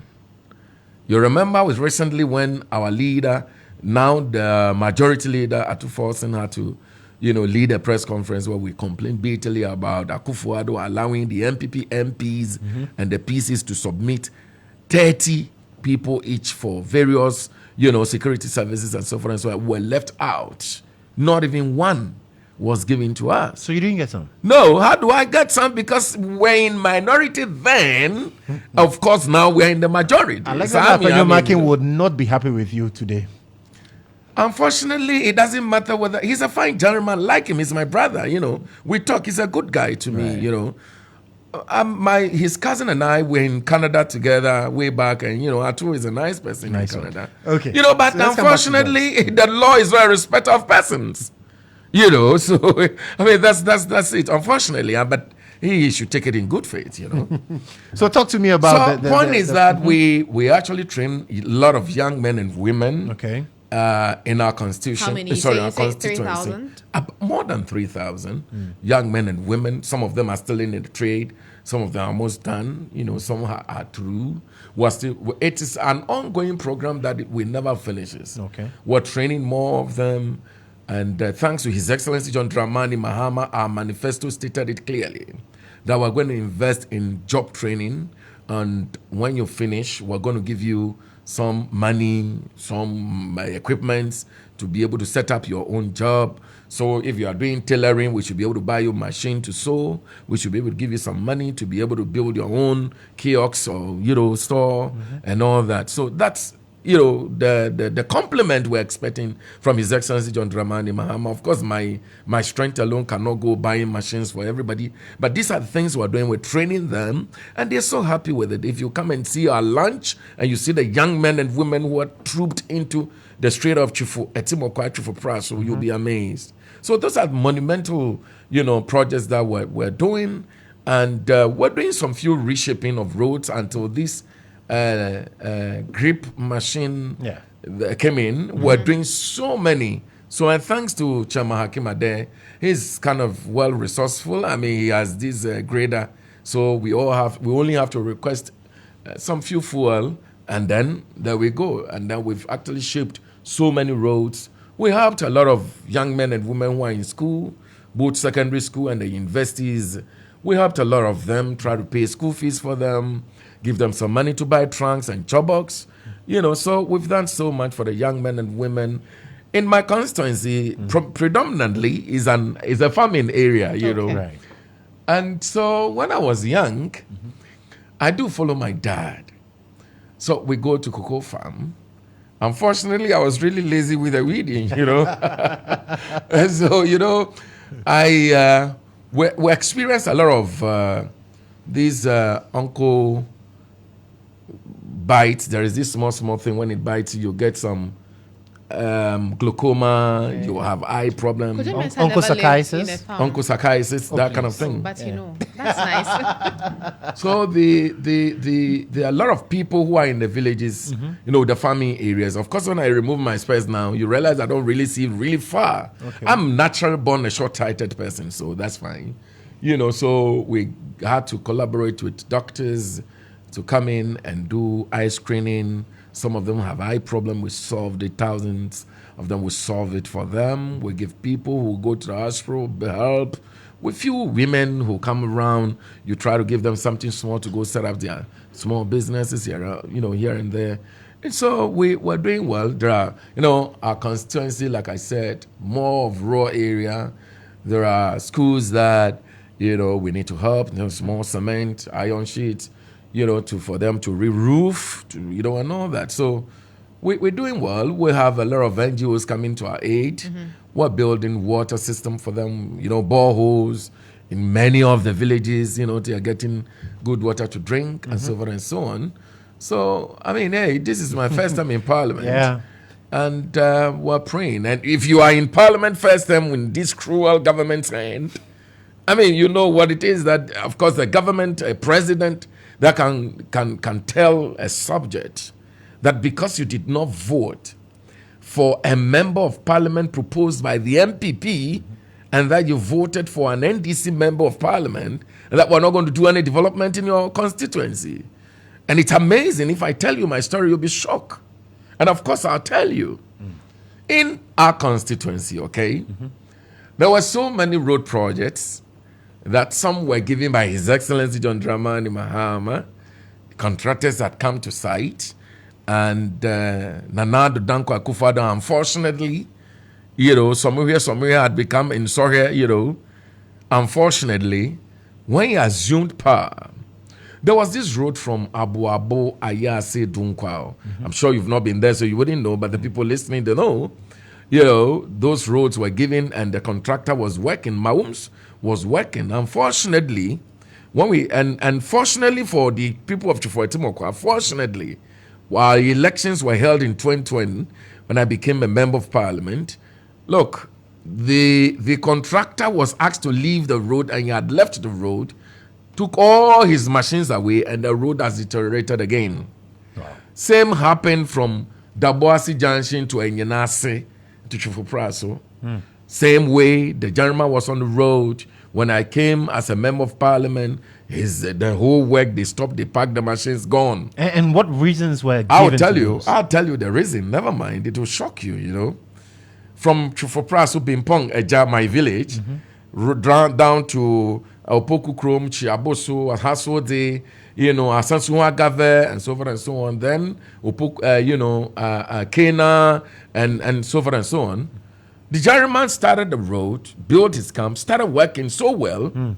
S20: You remember it was recently when our leader, now the majority leader, Atu-Forson, had to, lead a press conference where we complained bitterly about Akufo-Addo allowing the MPP MPs and the PCs to submit 30 people each for various, security services and so forth and so on. Were left out. Not even one was given to us.
S1: So you didn't get some?
S20: No. How do I get some? Because we're in minority then. Of course, now we're in the majority.
S1: Alexander Makin would not be happy with you today.
S20: Unfortunately, it doesn't matter whether he's a fine gentleman. Like him, he's my brother. We talk. He's a good guy to me. His cousin and I were in Canada together way back, and Atu is a nice person in Canada.
S1: Okay.
S20: But so unfortunately, the law is not a respect of persons. So I mean that's it. Unfortunately, but he should take it in good faith.
S1: So talk to me about.
S20: So the point is that we actually train a lot of young men and women.
S1: Okay.
S20: In our constitution.
S2: How many?
S20: Sorry,
S2: you
S20: our
S2: say
S20: constituency.
S2: 3,000?
S20: More than 3,000 young men and women. Some of them are still in the trade. Some of them are almost done. Some are through. It is an ongoing program that we never finishes.
S1: Okay.
S20: We're training more of them. And thanks to His Excellency John Dramani Mahama, our manifesto stated it clearly that we're going to invest in job training. And when you finish, we're going to give you some money, some equipment to be able to set up your own job. So if you are doing tailoring, we should be able to buy you a machine to sew. We should be able to give you some money to be able to build your own kiosk or, store and all that. So that's, the compliment we're expecting from His Excellency John Dramani Mahama. Of course, my strength alone cannot go buying machines for everybody. But these are the things we're doing. We're training them, and they're so happy with it. If you come and see our lunch, and you see the young men and women who are trooped into the Strait of Chufu, Etimokwa Chufu Praso, you'll be amazed. So those are monumental, projects that we're doing. And we're doing some few reshaping of roads until this grip machine came in. We're doing so many. So and thanks to Chairman Hakim Ade, he's kind of well resourceful. I mean, he has this grader. So we only have to request some few fuel, and then there we go. And then we've actually shaped so many roads. We helped a lot of young men and women who are in school, both secondary school and the universities. We helped a lot of them, try to pay school fees for them, give them some money to buy trunks and choboks. So we've done so much for the young men and women. In my constituency, predominantly is a farming area,
S1: Right.
S20: And so when I was young, I do follow my dad. So we go to cocoa farm. Unfortunately, I was really lazy with the weeding, And so, we experienced a lot of these uncle bites. There is this small thing. When it bites you get some glaucoma, you have eye problem,
S1: onchocerciasis,
S20: that kind of thing.
S2: But that's nice.
S20: So there are a lot of people who are in the villages, the farming areas. Of course, when I remove my specs now, you realize I don't really see really far.
S1: Okay.
S20: I'm naturally born a short-sighted person, so that's fine. So we had to collaborate with doctors to come in and do eye screening. Some of them have eye problem. We solved it. Thousands of them, we solve it for them. We give people who go to the hospital help. With few women who come around, you try to give them something small to go set up their small businesses here, here and there. And so we're doing well. There are, our constituency, like I said, more of raw area. There are schools that, we need to help, small cement, iron sheets, for them to re-roof, and all that. So we're doing well. We have a lot of NGOs coming to our aid. Mm-hmm. We're building water system for them, boreholes in many of the villages, they are getting good water to drink and so forth and so on. So, hey, this is my first time in Parliament.
S1: Yeah.
S20: And we're praying. And if you are in Parliament first time with this cruel government's hand, you know what it is that, of course, the government, a president that can tell a subject that because you did not vote for a member of Parliament proposed by the MPP and that you voted for an NDC member of Parliament, and that we're not going to do any development in your constituency. And it's amazing. If I tell you my story, you'll be shocked. And of course, I'll tell you. In our constituency, okay, there were so many road projects that some were given by His Excellency John Dramani Mahama. Contractors had come to site. And Nana Danko Akufo-Addo, unfortunately, somewhere had become in Soria, unfortunately, when he assumed power, there was this road from Abu Ayase Dunkwao. I'm sure you've not been there, so you wouldn't know, but the people listening, they know. Those roads were given and the contractor was working. Maums was working. Unfortunately, and fortunately for the people of Tutuwaa, fortunately, while elections were held in 2020, when I became a member of Parliament, look, the contractor was asked to leave the road and he had left the road, took all his machines away, and the road has deteriorated again. Wow. Same happened from Daboasi Junction to Enyenase to Chufupraso. Same way, the gentleman was on the road. When I came as a member of Parliament, the whole work, they stopped, they packed the machines, gone.
S1: And what reasons were given?
S20: I'll tell you the reason. Never mind, it will shock you, From Chufupraso, Bimpong, Eja, my village, down to Opoku Krom, Chiaboso, Hasode, Asansuwa Gave, and so forth and so on. Then, Kena, and so forth and so on. The gentleman started the road, built his camp, started working so well.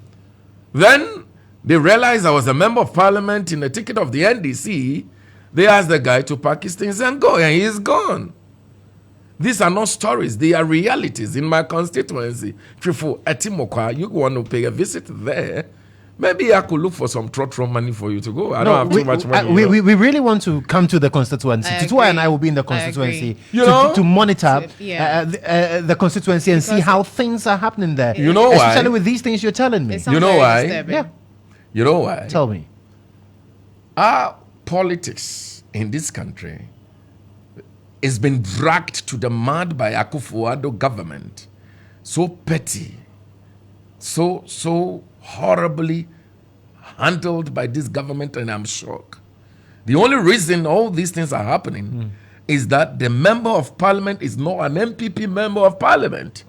S20: Then, they realized I was a member of Parliament in the ticket of the NDC. They asked the guy to pack his things and go, and he's gone. These are not stories. They are realities in my constituency. Trifu Etimokwa, you want to pay a visit there, maybe I could look for some trot-from money for you to go. I don't have too much money.
S1: We really want to come to the constituency. Tutuwaa and I will be in the constituency to monitor the constituency and see how things are happening there.
S20: You know why?
S1: Especially with these things you're telling me.
S20: You know why?
S1: Yeah.
S20: You know why?
S1: Tell me.
S20: Our politics in this country is been dragged to the mud by Akufo-Addo government. So petty, so horribly handled by this government, and I'm shocked. The only reason all these things are happening is that the member of Parliament is not an MPP member of Parliament.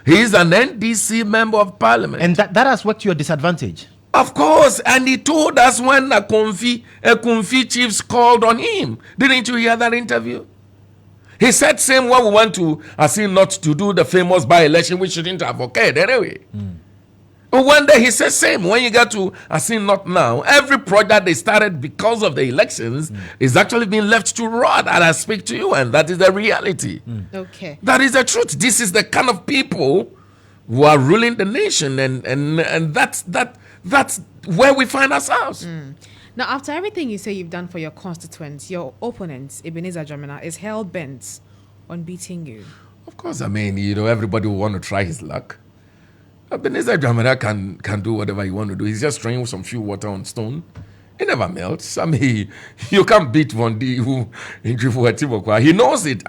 S20: He is an NDC member of Parliament.
S1: And that has worked to your disadvantage.
S20: Of course, and he told us when a Kumfi chiefs called on him. Didn't you hear that interview? He said same when we went to not to do the famous by-election, which shouldn't have occurred anyway. But one day he said same. When you get to not now, every project they started because of the elections is actually being left to rot. And I speak to you, and that is the reality.
S2: Okay.
S20: That is the truth. This is the kind of people who are ruling the nation, and that's where we find ourselves.
S2: Now, after everything you say you've done for your constituents, your opponent, Ebenezer Dramana, is hell-bent on beating you.
S20: Of course, everybody will want to try his luck. Ebenezer Dramana can do whatever he want to do. He's just throwing some few water on stone. It never melts. You can't beat Vondi who in Tutuwaa. He knows it.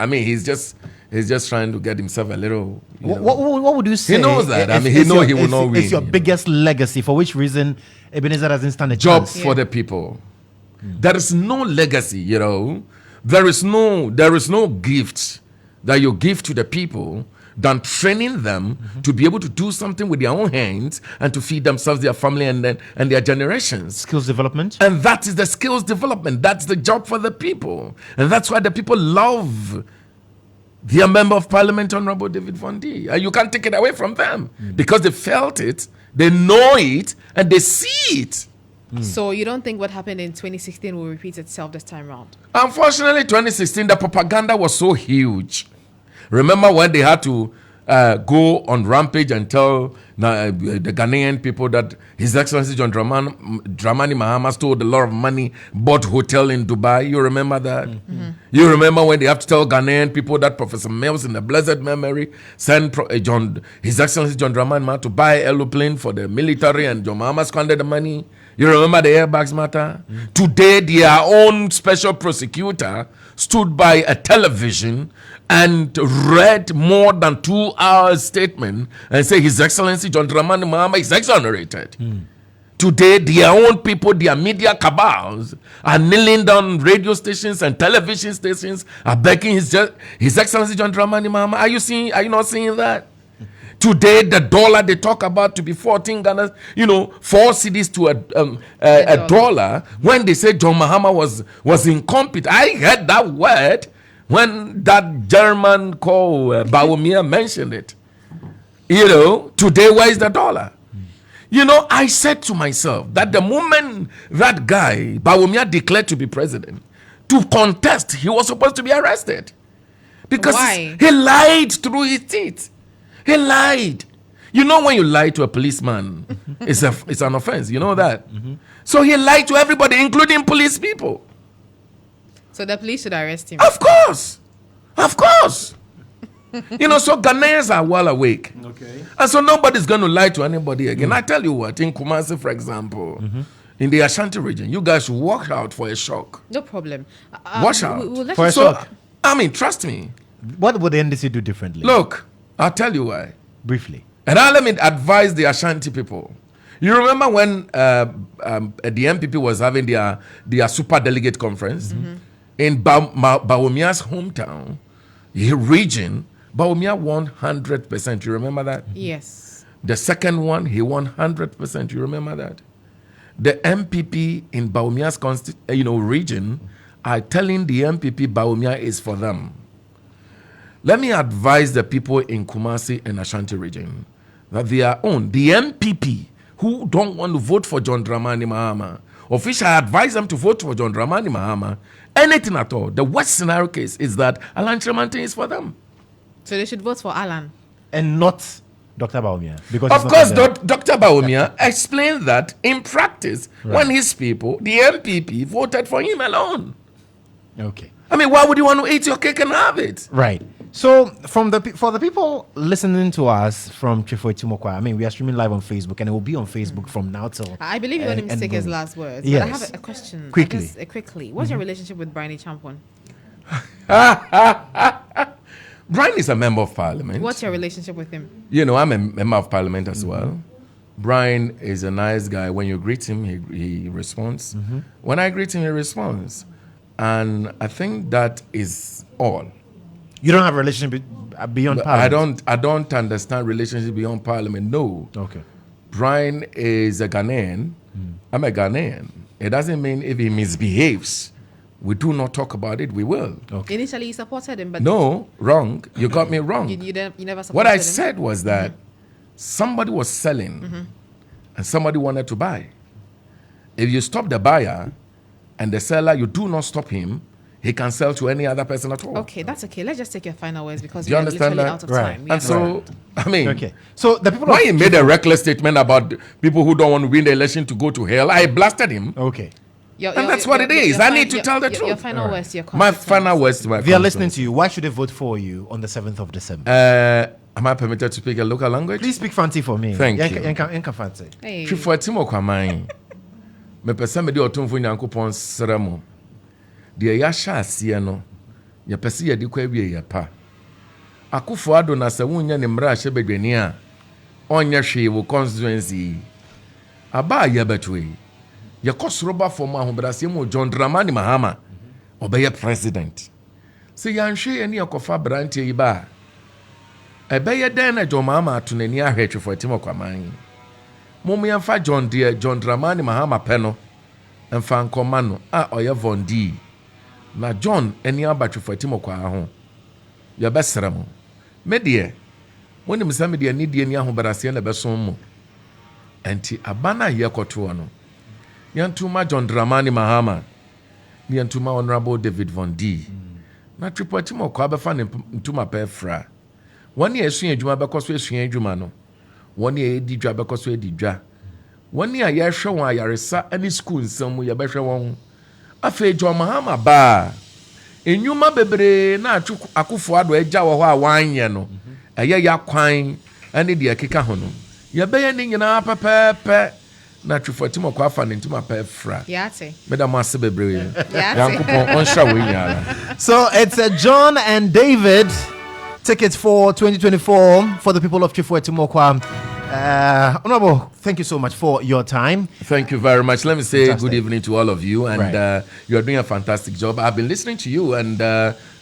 S20: He's just trying to get himself a little.
S1: What would you say?
S20: He knows that. He knows he will not win.
S1: It's your biggest legacy. For which reason Ebenezer doesn't stand a
S20: job
S1: chance?
S20: For the people. There is no legacy. There is no gift that you give to the people than training them to be able to do something with their own hands and to feed themselves, their family, and their generations.
S1: Skills development.
S20: And that is the skills development. That's the job for the people. And that's why the people love their Member of Parliament, Honorable David Von D. And you can't take it away from them because they felt it, they know it, and they see it.
S2: So you don't think what happened in 2016 will repeat itself this time around?
S20: Unfortunately, 2016, the propaganda was so huge. Remember when they had to go on rampage and tell the Ghanaian people that His Excellency John Dramani Mahama stole a lot of money, bought hotel in Dubai? You remember that? You remember when they have to tell Ghanaian people that Professor Mills, in the blessed memory, sent His Excellency John Dramani Mahama to buy an aeroplane for the military, and John Mahama squandered the money? You remember the airbags matter? Today, their own special prosecutor stood by a television and read more than 2 hours statement and say His Excellency John Dramani Mahama is exonerated. Today, their own people, their media cabals are kneeling down radio stations and television stations, are begging His Excellency John Dramani Mahama. Are you not seeing that? Today, the dollar they talk about to be 14 Ghana, 4 cedis to a dollar. When they say John Mahama was incompetent, I heard that word when that German called Bawumia mentioned it. Today, where is the dollar? I said to myself that the moment that guy, Bawumia, declared to be president, to contest, he was supposed to be arrested. Because he lied through his teeth. He lied. When you lie to a policeman, it's an offense. You know that? So he lied to everybody, including police people.
S2: So the police should arrest him.
S20: Of course. So Ghanaians are well awake. Okay. And so nobody's going to lie to anybody again. I tell you what, in Kumasi, for example, in the Ashanti region, you guys should watch out for a shock.
S2: No problem.
S20: Watch out.
S2: For
S20: a shock. Trust me.
S1: What would the NDC do differently?
S20: Look, I'll tell you why.
S1: Briefly.
S20: And now let me advise the Ashanti people. You remember when the MPP was having their super delegate conference in Bawumia's hometown, region, Bawumia won 100%. You remember that?
S2: Yes.
S20: The second one, he won 100%. You remember that? The MPP in Bawumia's region are telling the MPP Bawumia is for them. Let me advise the people in Kumasi and Ashanti region that the MPP who don't want to vote for John Dramani Mahama, officially advise them to vote for John Dramani Mahama, anything at all. The worst scenario case is that Alan Tremantin is for them.
S2: So they should vote for Alan.
S1: And not Dr. Bawumia. Because
S20: of course, Dr. Bawumia explained that in practice when his people, the MPP, voted for him alone.
S1: Okay.
S20: Why would you want to eat your cake and have it?
S1: Right. So, for the people listening to us from Tutuwaa, we are streaming live on Facebook, and it will be on Facebook from now till.
S2: I believe you want him to take his last words.
S1: Yes.
S2: But I have a question.
S1: Quickly.
S2: What's your relationship with Brian Champon?
S20: Brian is a member of parliament.
S2: What's your relationship with him?
S20: I'm a member of parliament as well. Brian is a nice guy. When you greet him, he responds. When I greet him, he responds. And I think that is all.
S1: You don't have a relationship beyond parliament?
S20: I don't understand relationship beyond parliament, no.
S1: Okay.
S20: Brian is a Ghanaian. I'm a Ghanaian. It doesn't mean if he misbehaves, we do not talk about it, we will.
S2: Okay. Initially, you supported him, but...
S20: No, wrong. You got me wrong.
S2: You never supported him?
S20: What I said was that somebody was selling and somebody wanted to buy. If you stop the buyer and the seller, you do not stop him, he can sell to any other person at all.
S2: Okay, that's okay. Let's just take your final words because
S20: you understand
S2: literally
S20: that?
S2: out of time.
S20: And so,
S1: okay. So the people
S20: when he made a reckless statement about people who don't want to win the election to go to hell, I blasted him.
S1: Okay.
S20: And that's what it is. I need to tell the truth.
S2: Your final words to your
S20: My final words to my
S1: They are listening to you. Why should they vote for you on the 7th of December?
S20: Am I permitted to speak a local language?
S1: Please speak Fanti for me.
S20: Thank you.
S1: Yanka Fanti.
S2: Hey.
S20: Trifuatimo Kwamai. Me pese me di otumfu Nyankopon sere mo. De ya sha asie no. Ye pese ye di kwa wie ye pa. Akufo ado na se wunya ne mra hye bedwani a. Onye hwe wo constituency. Aba ye betwe. Ye kosroba for ma hobrase mo John Dramani Mahama. Obeye president. Se yanhwe ye ne yakofa brantie yi ba. Ebeye den na John Mahama to nani ahwetwe for timo kwaman. Momu yamfa John Dramani Mahama peno. Emfa nkoma no a oye Vondi. Na John eni abatwe for timo kwa ho. Ya besra mo. Me de wonim sa me de ni de ni ahobarase na besom mo. Enti abana ye koto no. Yantuma John Dramani Mahama. Yantuma Honorable David Vondi. Na tripotimo kwa befa ntuma pefra. Wani esu adwuma bekoso esu adwuma no. Wani edi dwa bekoso edi dwa. Wani a yehwe won ayaresa ani school nsam ye behwe won. Afa John Mahama ba. Enyuma bebre na akufo ado agya wo ho a wanye no. Eye ya kwan ani de akeka ho no. Ye beye ni nyina pepepe na tripotimo kwa afa ne ntuma pefra.
S2: Yate.
S20: Madam ase bebre. Yankopon onsha we nyala.
S1: So it's John and David. Tickets for 2024 for the people of Tutuwaa. Honorable, thank you so much for your time.
S20: Thank you very much. Let me say
S1: Fantastic.
S20: good evening to all of you. And you are doing a fantastic job. I've been listening to you, and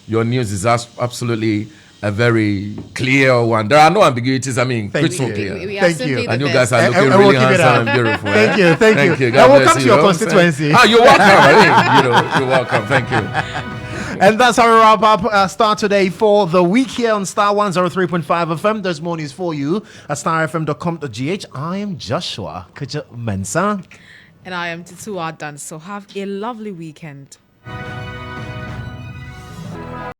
S20: your news is absolutely a very clear one. There are no ambiguities. I mean, crystal clear.
S1: Thank you.
S20: And you guys are looking really handsome and beautiful.
S1: Thank you. Thank you.
S20: God
S1: I will
S20: bless
S1: come to
S20: you.
S1: your constituency.
S20: You're welcome. You're welcome. Thank you.
S1: And that's how we wrap up Star today for the week here on Star 103.5 FM. There's more news for you at starfm.com.gh. I am Joshua Kodjo Mensah.
S2: And I am Tutuwaa Danso. Have a lovely weekend.